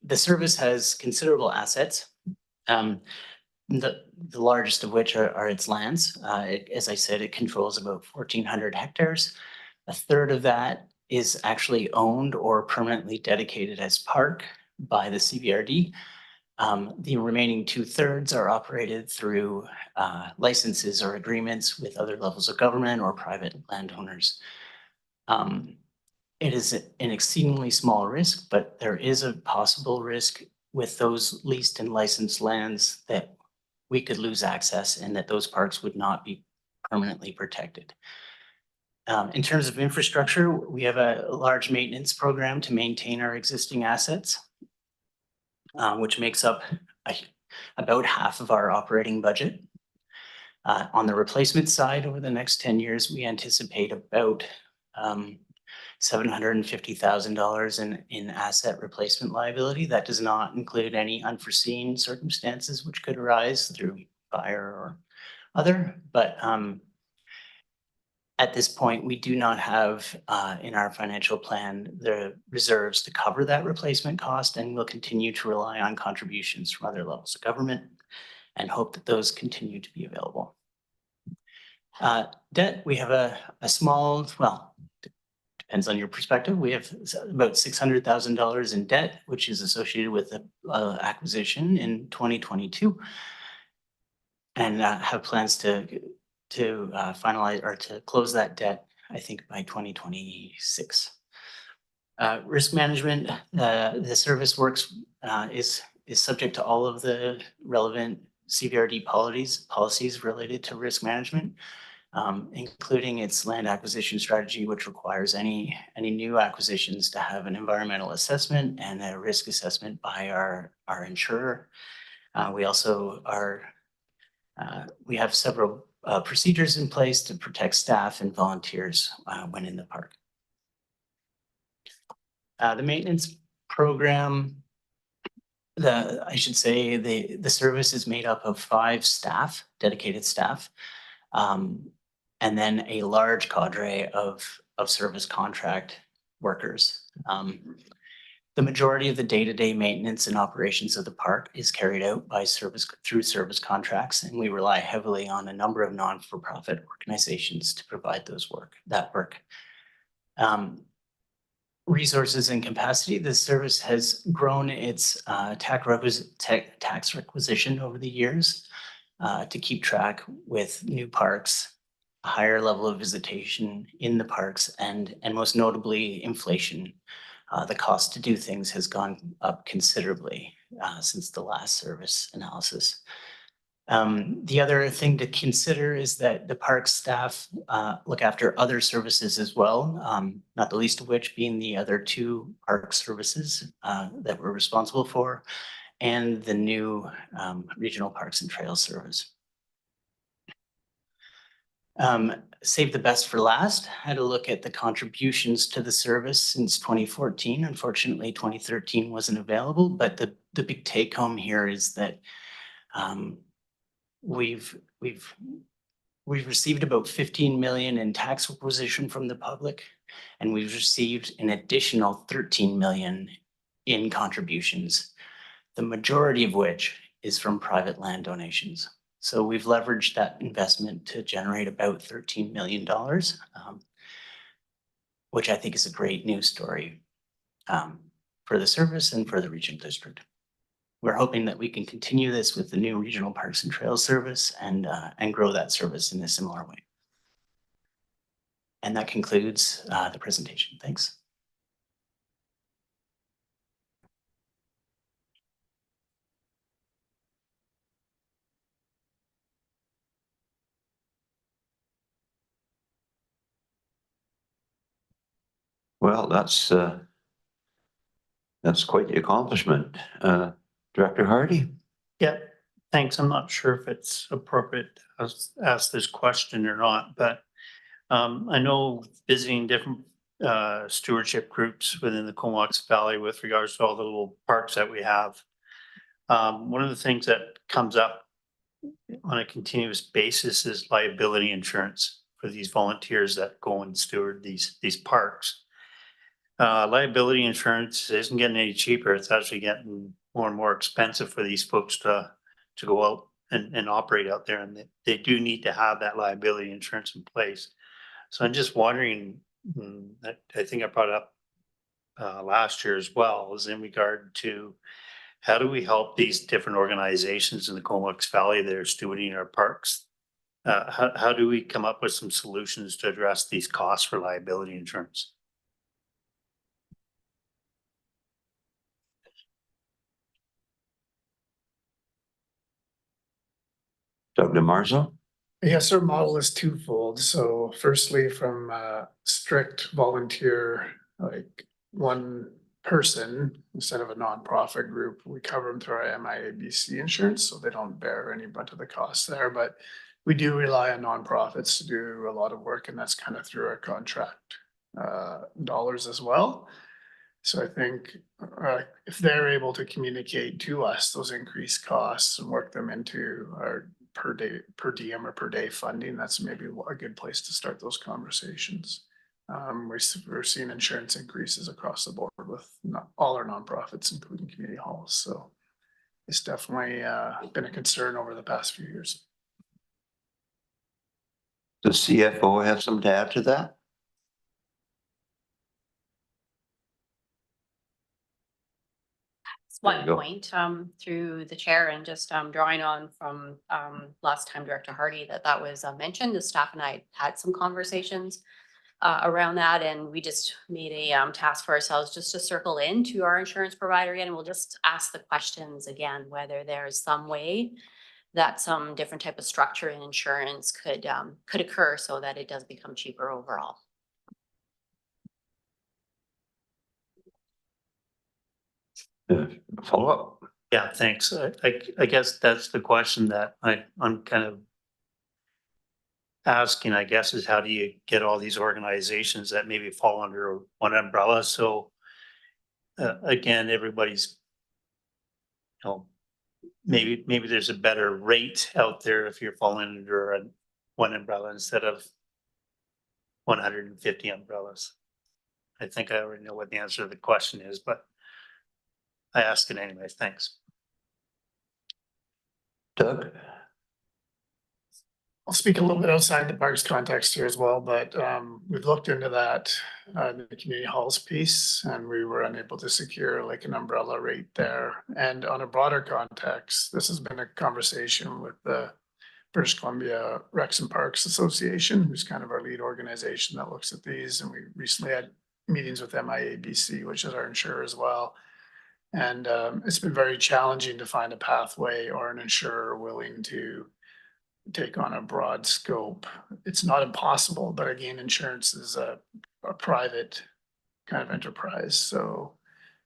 The service has considerable assets, the largest of which are its lands. As I said, it controls about 1,400 hectares. A third of that is actually owned or permanently dedicated as park by the CBRD. The remaining 2/3 are operated through licenses or agreements with other levels of government or private landowners. It is an exceedingly small risk, but there is a possible risk with those leased and licensed lands that we could lose access and that those parks would not be permanently protected. In terms of infrastructure, we have a large maintenance program to maintain our existing assets, which makes up about half of our operating budget. On the replacement side, over the next 10 years, we anticipate about $750,000 in asset replacement liability. That does not include any unforeseen circumstances which could arise through fire or other. But at this point, we do not have in our financial plan the reserves to cover that replacement cost, and we'll continue to rely on contributions from other levels of government and hope that those continue to be available. Debt, we have a small, well, depends on your perspective. We have about $600,000 in debt, which is associated with the acquisition in 2022. And have plans to finalize or to close that debt, I think by 2026. Risk management, the service works is subject to all of the relevant CVRD policies related to risk management, including its land acquisition strategy, which requires any new acquisitions to have an environmental assessment and a risk assessment by our insurer. We also we have several procedures in place to protect staff and volunteers when in the park. The maintenance program, I should say the service is made up of 5 staff, dedicated staff, and then a large cadre of service contract workers. The majority of the day-to-day maintenance and operations of the park is carried out by through service contracts, and we rely heavily on a number of non-for-profit organizations to provide that work. Resources and capacity, the service has grown its tax requisition over the years to keep track with new parks, a higher level of visitation in the parks, and most notably inflation. The cost to do things has gone up considerably since the last service analysis. The other thing to consider is that the park staff look after other services as well, not the least of which being the other 2 park services that we're responsible for, and the new regional parks and trails service. Save the best for last, had a look at the contributions to the service since 2014. Unfortunately, 2013 wasn't available, but the big take home here is that we've received about 15 million in tax requisition from the public, and we've received an additional 13 million in contributions, the majority of which is from private land donations. So we've leveraged that investment to generate about $13 million, which I think is a great news story for the service and for the regional district. We're hoping that we can continue this with the new regional parks and trails service and grow that service in a similar way. And that concludes the presentation. Thanks. Well, that's quite the accomplishment. Director Hardy? Yeah, thanks. I'm not sure if it's appropriate to ask this question or not, but I know visiting different stewardship groups within the Comox Valley with regards to all the little parks that we have. One of the things that comes up on a continuous basis is liability insurance for these volunteers that go and steward these parks. Liability insurance isn't getting any cheaper. It's actually getting more and more expensive for these folks to go out and operate out there, and they do need to have that liability insurance in place. So I'm just wondering, I think I brought up last year as well, is in regard to how do we help these different organizations in the Comox Valley that are stewarding our parks? How do we come up with some solutions to address these costs for liability insurance? Doug DeMarzo? Yes, our model is twofold. So firstly, from strict volunteer, like one person instead of a nonprofit group, we cover them through our MIABC insurance, so they don't bear any brunt of the costs there. But we do rely on nonprofits to do a lot of work, and that's kind of through our contract dollars as well. So I think if they're able to communicate to us those increased costs and work them into our per diem or per day funding, that's maybe a good place to start those conversations. We're seeing insurance increases across the board with all our nonprofits, including community halls. So it's definitely been a concern over the past few years. The CFO have some to add to that? There you One go. point, through the chair and just, drawing on from, last time Director Hardy that was mentioned, the staff and I had some conversations around that, and we just made a, task for ourselves just to circle in to our insurance provider again, and we'll just ask the questions again, whether there's some way that some different type of structure in insurance could occur so that it does become cheaper overall. Follow up. Yeah, thanks. I guess that's the question that I'm kind of asking, I guess, is how do you get all these organizations that maybe fall under one umbrella? So again, everybody's, you know, maybe there's a better rate out there if you're falling under one umbrella instead of 150 umbrellas. I think I already know what the answer to the question is, but I ask it anyway. Thanks. Doug? I'll speak a little bit outside the parks context here as well, but we've looked into that, the community halls piece, and we were unable to secure like an umbrella rate there. And on a broader context, this has been a conversation with the British Columbia Recs and Parks Association, who's kind of our lead organization that looks at these. And we recently had meetings with MIABC, which is our insurer as well. And it's been very challenging to find a pathway or an insurer willing to take on a broad scope. It's not impossible, but again, insurance is a private kind of enterprise. So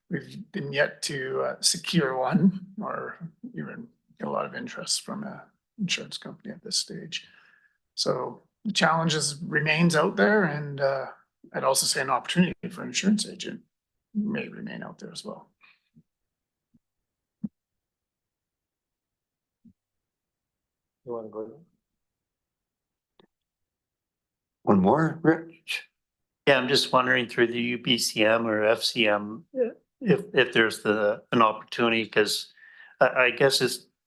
we've been yet to secure one or even get a lot of interest from an insurance company at this stage. So the challenges remains out there, and I'd also say an opportunity for an insurance agent may remain out there as well. You want to go? One more, Rich? Yeah, I'm just wondering through the UBCM or FCM, if there's an opportunity, because I guess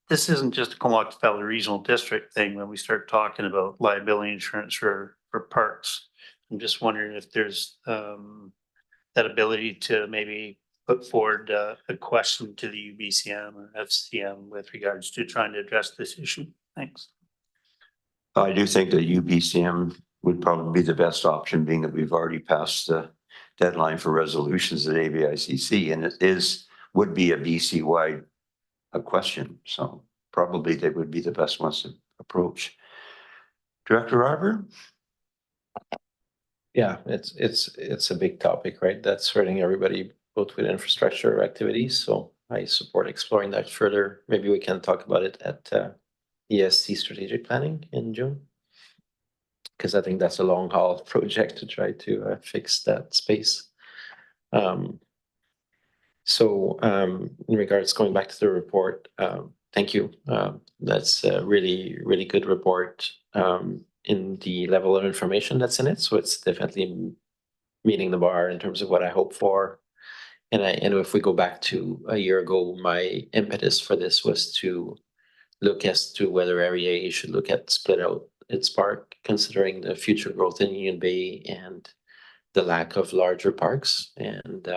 this isn't just a Comox Valley Regional District thing when we start talking about liability insurance for parks. I'm just wondering if there's that ability to maybe put forward a question to the UBCM or FCM with regards to trying to address this issue. Thanks. I do think that UBCM would probably be the best option, being that we've already passed the deadline for resolutions at AVICC, and it would be a BC-wide question. So probably they would be the best ones to approach. Director Arbor? Yeah, it's a big topic, right? That's hurting everybody, both with infrastructure activities. So I support exploring that further. Maybe we can talk about it at ESC strategic planning in June, because I think that's a long haul project to try to fix that space. So in regards, going back to the report, thank you. That's a really, really good report in the level of information that's in it. So it's definitely meeting the bar in terms of what I hope for. And if we go back to a year ago, my impetus for this was to look as to whether Area A should look at split out its park, considering the future growth in Union Bay and the lack of larger parks, and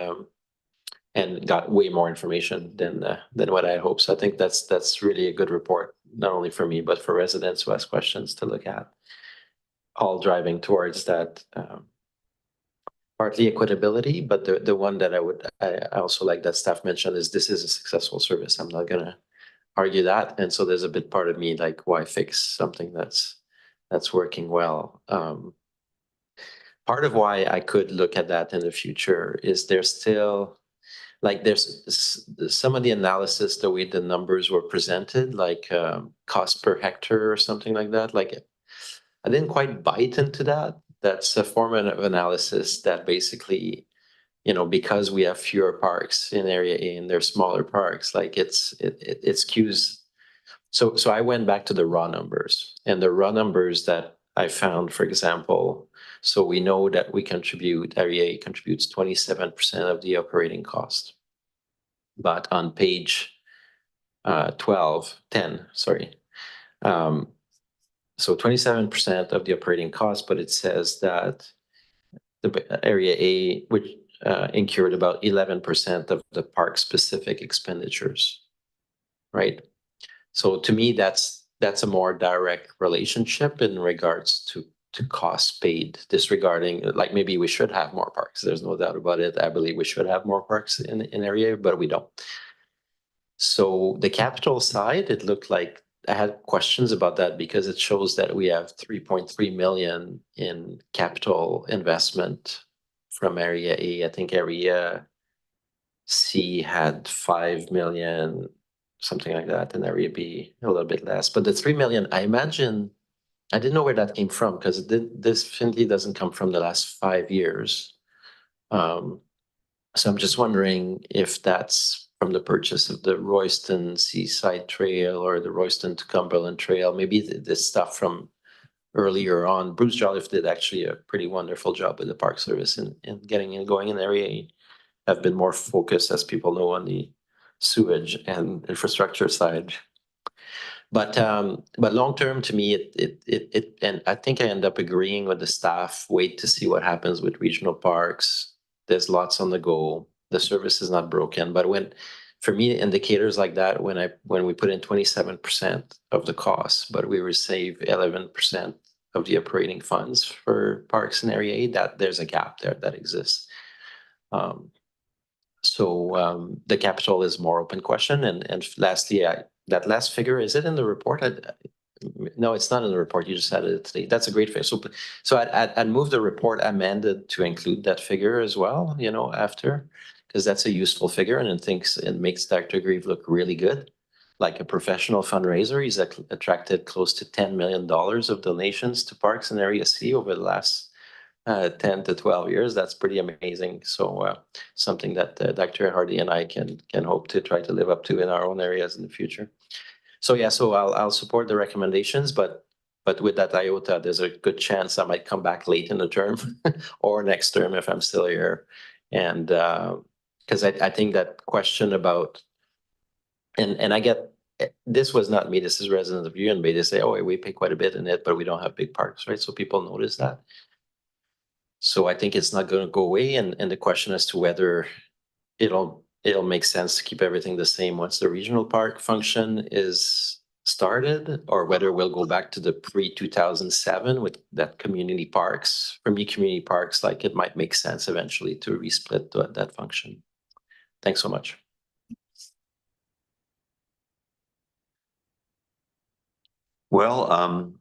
got way more information than what I hoped. So I think that's really a good report, not only for me, but for residents who ask questions to look at, all driving towards that partly equitability, but the one that I also like that staff mentioned is this is a successful service. I'm not gonna argue that. And so there's a bit part of me like, why fix something that's working well? Part of why I could look at that in the future is there's still, like, there's some of the analysis, the way the numbers were presented, like cost per hectare or something like that. Like, I didn't quite bite into that. That's a form of analysis that basically, you know, because we have fewer parks in Area A and they're smaller parks, like it skews. So I went back to the raw numbers, and the raw numbers that I found, for example, so we know that Area A contributes 27% of the operating cost. But on page 10, So 27% of the operating cost, but it says that the area A, which incurred about 11% of the park-specific expenditures, right? So to me, that's a more direct relationship in regards to costs paid, disregarding, like, maybe we should have more parks. There's no doubt about it. I believe we should have more parks in area, but we don't. So the capital side, it looked like I had questions about that because it shows that we have 3.3 million in capital investment from area A. I think area C had 5 million, something like that, and area B a little bit less. But the 3 million, I imagine, I didn't know where that came from because this definitely doesn't come from the last 5 years. So I'm just wondering if that's from the purchase of the Royston Seaside Trail or the Royston to Cumberland Trail, maybe the stuff from earlier on. Bruce Jolliffe did actually a pretty wonderful job with the Park Service in getting and going in area. Have been more focused, as people know, on the sewage and infrastructure side. But long term, to me, it and I think I end up agreeing with the staff. Wait to see what happens with regional parks. There's lots on the go. The service is not broken. But for me, indicators like that, when we put in 27% of the cost, but we receive 11% of the operating funds for parks in area A, that there's a gap there that exists. So the capital is more open question. And lastly, that last figure, is it in the report? No, it's not in the report. You just added it today. That's a great figure. So I'd move the report amended to include that figure as well, after, because that's a useful figure and it makes Dr. Grieve look really good. Like a professional fundraiser, he's attracted close to $10 million of donations to parks in Area C over the last 10 to 12 years. That's pretty amazing. So something that Dr. Hardy and I can hope to try to live up to in our own areas in the future. So yeah, so I'll support the recommendations, but with that iota, there's a good chance I might come back late in the term or next term if I'm still here. And because I think that question about, and I get, this was not me, this is residents of Union Bay. They say, oh, we pay quite a bit in it, but we don't have big parks, right? So people notice that. So I think it's not going to go away. And the question as to whether it'll make sense to keep everything the same once the regional park function is started, or whether we'll go back to the pre-2007 with that community parks. For me, community parks, like, it might make sense eventually to resplit that function. Thanks so much. Well,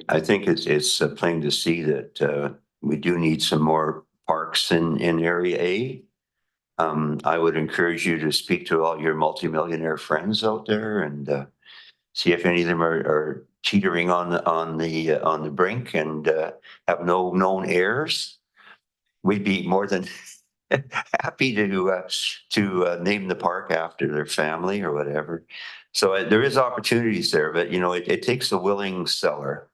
I think it's plain to see that we do need some more parks in area A. I would encourage you to speak to all your multimillionaire friends out there and see if any of them are teetering on the brink and have no known heirs. We'd be more than happy to name the park after their family or whatever. So there is opportunities there, but it takes a willing seller.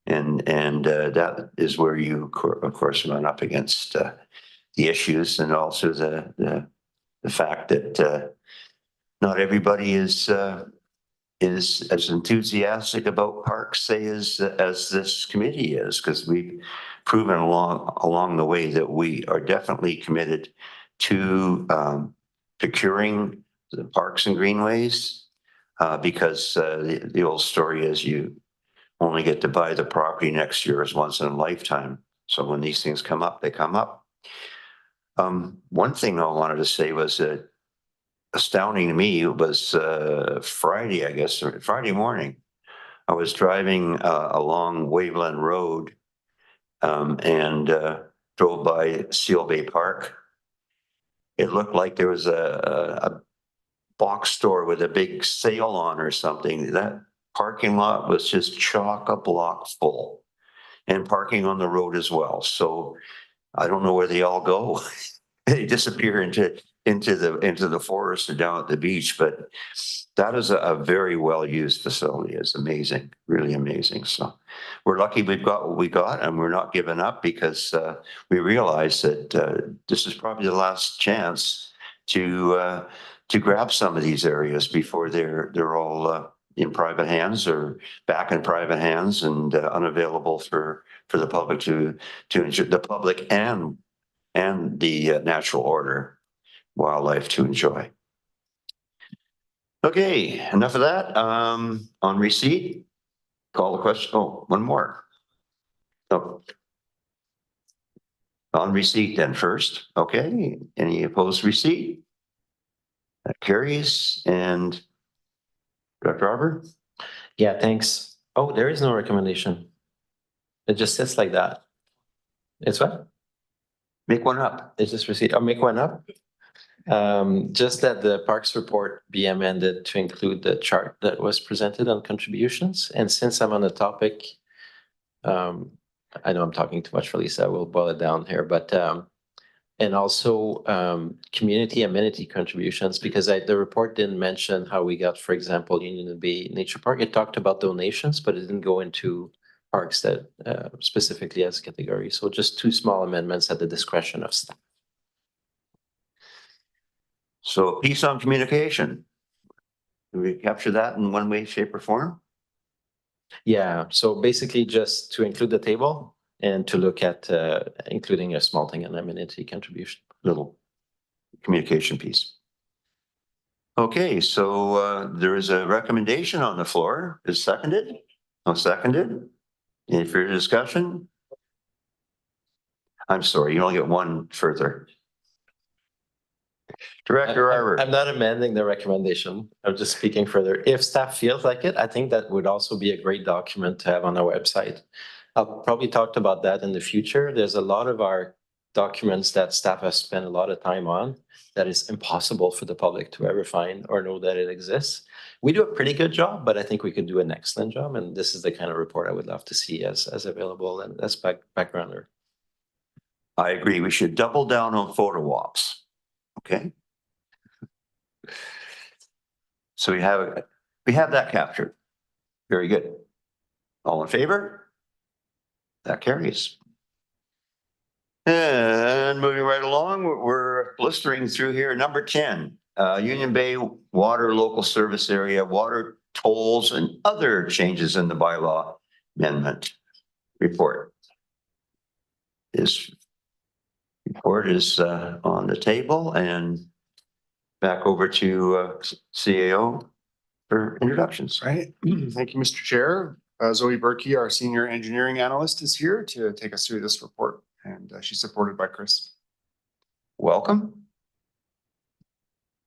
And that is where you, of course, run up against the issues, and also the fact that not everybody is as enthusiastic about parks, say, as this committee is, because we've proven along the way that we are definitely committed to procuring the parks and greenways, because the old story is you only get to buy the property next year as once in a lifetime. So when these things come up, they come up. One thing I wanted to say was that astounding to me was Friday, I guess, or Friday morning. I was driving along Waveland Road and drove by Seal Bay Park. It looked like there was a box store with a big sale on or something. That parking lot was just chock-a-block full, and parking on the road as well. So I don't know where they all go. They disappear into the forest or down at the beach. But that is a very well used facility. It's amazing, really amazing. So we're lucky we've got what we got, and we're not giving up, because we realize that this is probably the last chance to grab some of these areas before they're all in private hands or back in private hands and unavailable for the public to ensure the public and the natural order wildlife to enjoy. Okay, enough of that. On receipt, call the question. Oh, one more. Oh. On receipt then first. Okay, any opposed receipt? That carries. And Dr. Arbor? Yeah, thanks. Oh, there is no recommendation. It just sits like that. It's what? Make one up. It's just receipt. I'll make one up. Just that the parks report be amended to include the chart that was presented on contributions. And since I'm on the topic, I know I'm talking too much for Lisa. I will boil it down here, but and also community amenity contributions, because the report didn't mention how we got, for example, Union Bay Nature Park. It talked about donations, but it didn't go into parks that specifically as a category. So just two small amendments at the discretion of staff. So piece on communication. Do we capture that in one way, shape, or form? Yeah, so basically just to include the table and to look at including a small thing, an amenity contribution. Little communication piece. Okay, so there is a recommendation on the floor. Is seconded? No, seconded. Any further discussion? I'm sorry, you only get one further. Director Arbor. I'm not amending the recommendation. I'm just speaking further. If staff feels like it, I think that would also be a great document to have on our website. I'll probably talk about that in the future. There's a lot of our documents that staff has spent a lot of time on that is impossible for the public to ever find or know that it exists. We do a pretty good job, but I think we could do an excellent job. And this is the kind of report I would love to see as available and as backgrounder. I agree. We should double down on photo ops. Okay. So we have that captured. Very good. All in favor? That carries. And moving right along, we're blistering through here. Number 10, Union Bay Water Local Service Area, water tolls and other changes in the bylaw amendment report. This report is on the table, and back over to CAO for introductions. Right. Thank you, Mr. Chair. Zoe Berkey, our senior engineering analyst, is here to take us through this report, and she's supported by Chris. Welcome.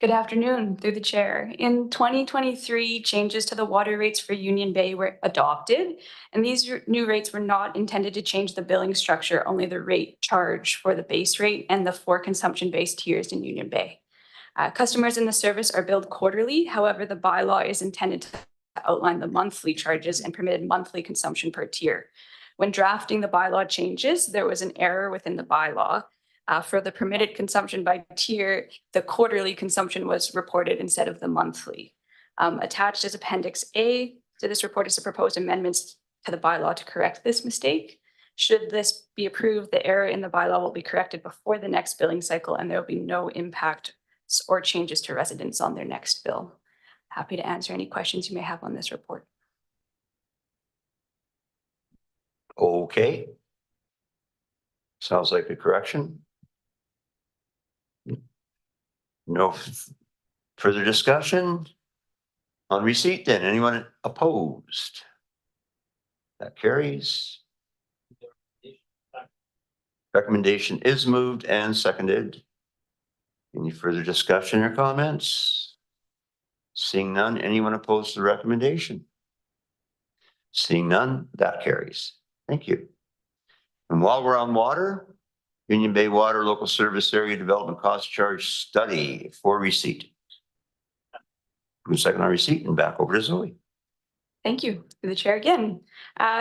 Good afternoon, through the chair. In 2023, changes to the water rates for Union Bay were adopted, and these new rates were not intended to change the billing structure, only the rate charge for the base rate and the 4 consumption-based tiers in Union Bay. Customers in the service are billed quarterly. However, the bylaw is intended to outline the monthly charges and permitted monthly consumption per tier. When drafting the bylaw changes, there was an error within the bylaw. For the permitted consumption by tier, the quarterly consumption was reported instead of the monthly. Attached as Appendix A to this report is the proposed amendments to the bylaw to correct this mistake. Should this be approved, the error in the bylaw will be corrected before the next billing cycle, and there will be no impact or changes to residents on their next bill. Happy to answer any questions you may have on this report. Okay. Sounds like a correction. No further discussion on receipt then. Anyone opposed? That carries. Recommendation is moved and seconded. Any further discussion or comments? Seeing none, anyone opposed to the recommendation? Seeing none, that carries. Thank you. And while we're on water, Union Bay Water Local Service Area Development Cost Charge Study for receipt. Who's second on receipt, and back over to Zoe. Thank you. Through the chair again.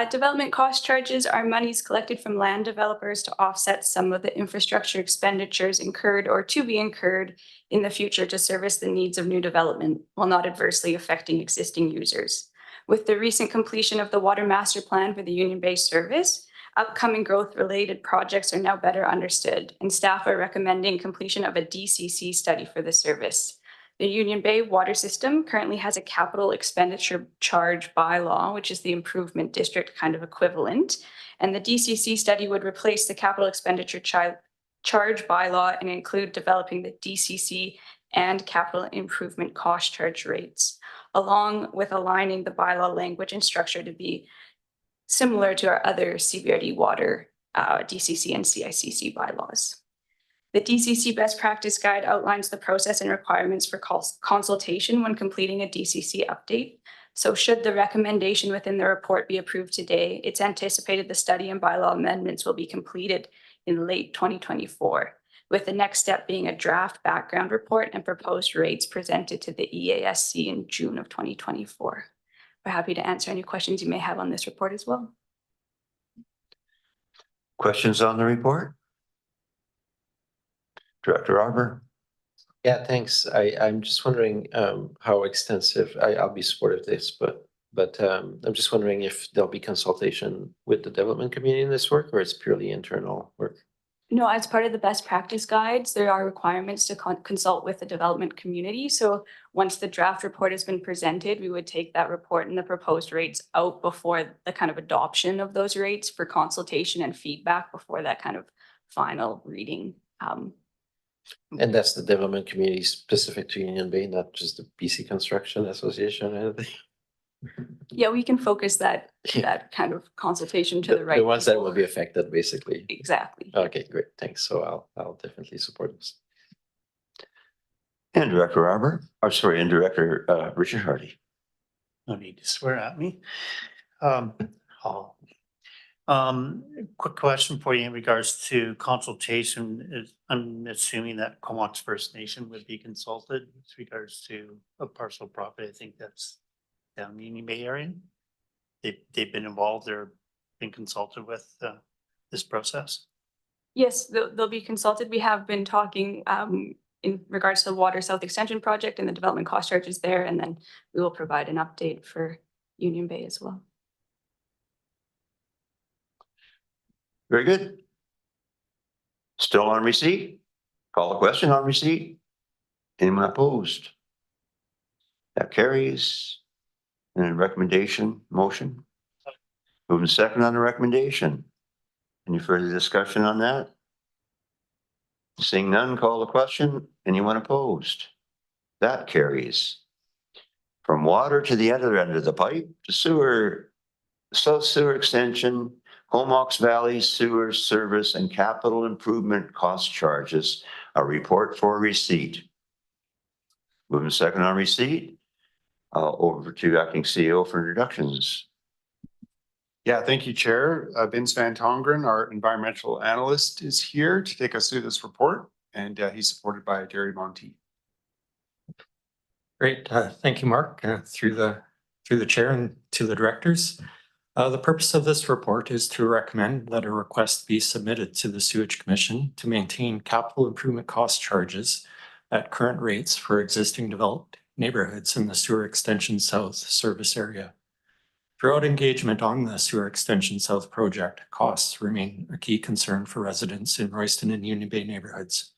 Development cost charges are monies collected from land developers to offset some of the infrastructure expenditures incurred or to be incurred in the future to service the needs of new development while not adversely affecting existing users. With the recent completion of the Water Master Plan for the Union Bay service, upcoming growth-related projects are now better understood, and staff are recommending completion of a DCC study for the service. The Union Bay water system currently has a capital expenditure charge bylaw, which is the improvement district kind of equivalent. And the DCC study would replace the capital expenditure charge bylaw and include developing the DCC and capital improvement cost charge rates, along with aligning the bylaw language and structure to be similar to our other CBRD water DCC and CICC bylaws. The DCC best practice guide outlines the process and requirements for consultation when completing a DCC update. So should the recommendation within the report be approved today, it's anticipated the study and bylaw amendments will be completed in late 2024, with the next step being a draft background report and proposed rates presented to the EASC in June of 2024. We're happy to answer any questions you may have on this report as well. Questions on the report? Director Arbor? Yeah, thanks. I'm just wondering how extensive, I'll be supportive of this, but I'm just wondering if there'll be consultation with the development community in this work, or it's purely internal work? No, as part of the best practice guides, there are requirements to consult with the development community. So once the draft report has been presented, we would take that report and the proposed rates out before the kind of adoption of those rates for consultation and feedback before that kind of final reading. And that's the development community specific to Union Bay, not just the BC Construction Association or anything? Yeah, we can focus that kind of consultation to the right. The ones that people. will be affected, basically. Exactly. Okay, great, thanks. So I'll definitely support this. And Director Arbor, or sorry, and Director Richard Hardy. No need to swear at me. Quick question for you in regards to consultation. I'm assuming that Comox First Nation would be consulted with regards to a parcel of property. I think that's down in the Union Bay area. They've been involved or been consulted with this process? Yes, they'll be consulted. We have been talking in regards to the Water South Extension project and the development cost charges there, and then we will provide an update for Union Bay as well. Very good. Still on receipt? Call a question on receipt. Anyone opposed? That carries. And a recommendation, motion. Moving second on the recommendation. Any further discussion on that? Seeing none, call the question. Anyone opposed? That carries. From water to the other end of the pipe, to sewer, South Sewer Extension, Comox Valley Sewer Service and Capital Improvement Cost Charges, a report for receipt. Moving second on receipt. Over to Acting CEO for introductions. Yeah, thank you, Chair. Vince Van Tongeren, our environmental analyst, is here to take us through this report, and he's supported by Jerry Monty. Great. Thank you, Mark, through the chair and to the directors. The purpose of this report is to recommend that a request be submitted to the Sewage Commission to maintain capital improvement cost charges at current rates for existing developed neighborhoods in the Sewer Extension South service area. Throughout engagement on the Sewer Extension South project, costs remain a key concern for residents in Royston and Union Bay neighborhoods.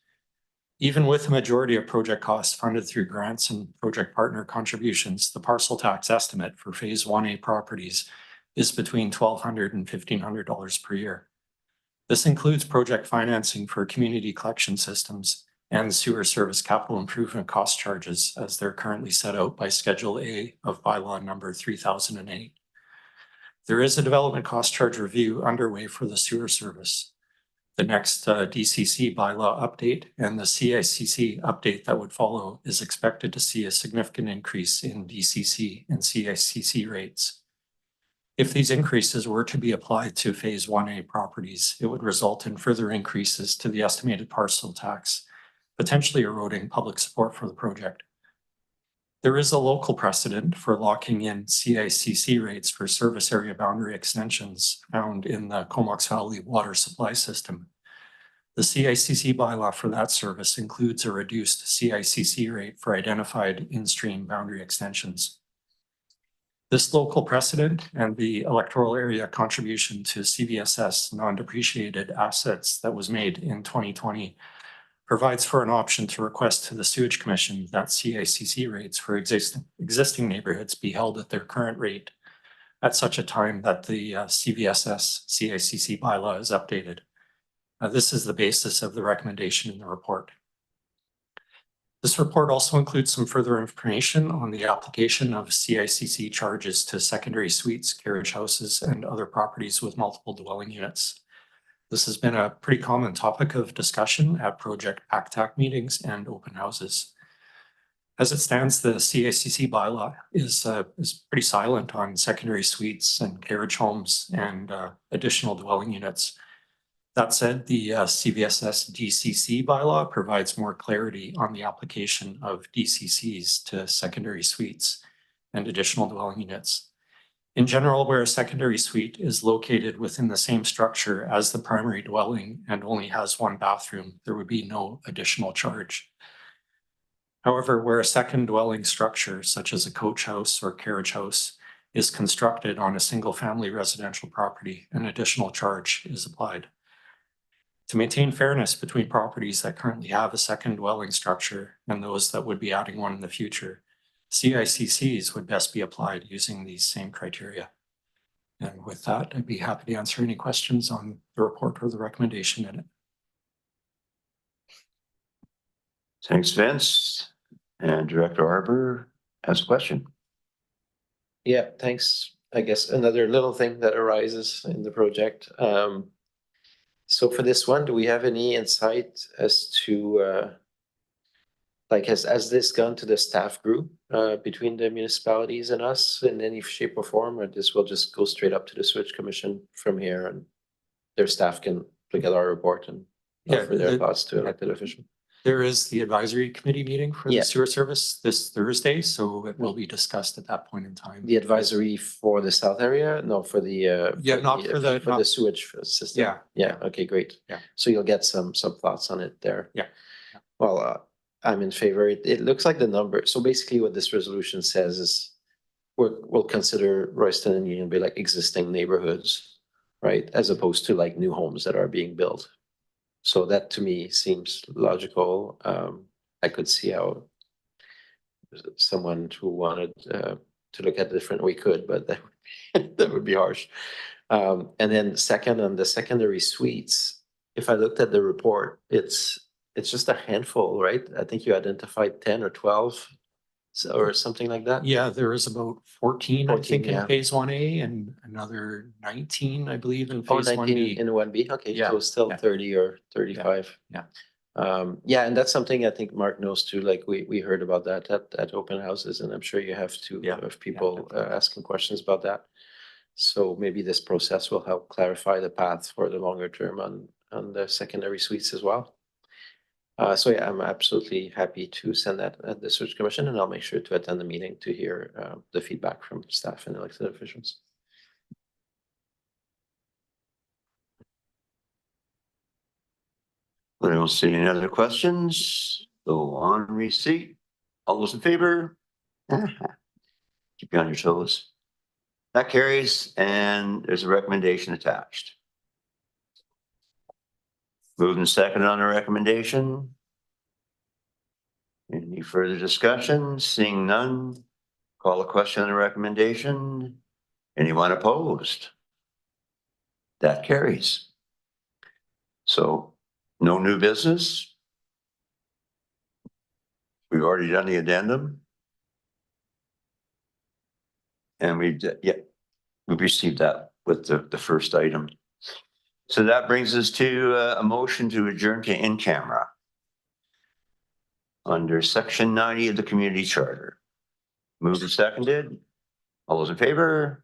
Even with the majority of project costs funded through grants and project partner contributions, the parcel tax estimate for Phase 1A properties is between $1,200 and $1,500 per year. This includes project financing for community collection systems and sewer service capital improvement cost charges as they're currently set out by Schedule A of bylaw number 3008. There is a development cost charge review underway for the sewer service. The next DCC bylaw update and the CICC update that would follow is expected to see a significant increase in DCC and CICC rates. If these increases were to be applied to Phase 1A properties, it would result in further increases to the estimated parcel tax, potentially eroding public support for the project. There is a local precedent for locking in CICC rates for service area boundary extensions found in the Comox Valley water supply system. The CICC bylaw for that service includes a reduced CICC rate for identified in-stream boundary extensions. This local precedent and the electoral area contribution to CVSS non-depreciated assets that was made in 2020 provides for an option to request to the Sewage Commission that CICC rates for existing neighborhoods be held at their current rate at such a time that the CVSS CICC bylaw is updated. This is the basis of the recommendation in the report. This report also includes some further information on the application of CICC charges to secondary suites, carriage houses, and other properties with multiple dwelling units. This has been a pretty common topic of discussion at project PACTAC meetings and open houses. As it stands, the CICC bylaw is pretty silent on secondary suites and carriage homes and additional dwelling units. That said, the CVSS DCC bylaw provides more clarity on the application of DCCs to secondary suites and additional dwelling units. In general, where a secondary suite is located within the same structure as the primary dwelling and only has one bathroom, there would be no additional charge. However, where a second dwelling structure, such as a coach house or carriage house, is constructed on a single-family residential property, an additional charge is applied. To maintain fairness between properties that currently have a second dwelling structure and those that would be adding one in the future, CICCs would best be applied using these same criteria. And with that, I'd be happy to answer any questions on the report or the recommendation in it. Thanks, Vince. And Director Arbor has a question. Yeah, thanks. I guess another little thing that arises in the project. So for this one, do we have any insight as to like has this gone to the staff group between the municipalities and us in any shape or form, or this will just go straight up to the Switch Commission from here and their staff can look at our report and offer their thoughts to elected officials? There is the advisory committee meeting for the Yeah. sewer service this Thursday, so it will be discussed at that point in time. The advisory for the south area? No, for the for the sewage system. Yeah. Yeah. Okay, great. Yeah. So you'll get some thoughts on it there. Yeah. Well, I'm in favor. It looks like the number. So basically what this resolution says is we'll consider Royston and Union Bay like existing neighborhoods, right? As opposed to like new homes that are being built. So that to me seems logical. I could see how someone who wanted to look at it different, we could, but that would be harsh. And then second, on the secondary suites, if I looked at the report, it's just a handful, right? I think you identified 10 or 12 or something like that. Yeah, there is about 14, I think, yeah. in phase 1A and another 19, I believe, in Oh, phase 19 1B. in 1B. Okay, Yeah, so still yeah. 30 or 35. Yeah. Yeah, and that's something I think Mark knows too. Like we heard about that at open houses, and I'm sure you have too of people asking questions about that. So maybe this process will help clarify the path for the longer term on the secondary suites as well. So yeah, I'm absolutely happy to send that at the Search Commission, and I'll make sure to attend the meeting to hear the feedback from staff and elected officials. I don't see any other questions. So on receipt, all those in favor? Keep you on your toes. That carries, and there's a recommendation attached. Moved and seconded on the recommendation. Any further discussion? Seeing none, call a question on the recommendation. Anyone opposed? That carries. So no new business. We've already done the addendum. And we received that with the first item. So that brings us to a motion to adjourn to in camera under section 90 of the community charter. Moved and seconded. All those in favor?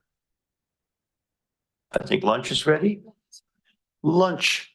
I think lunch is ready. Lunch.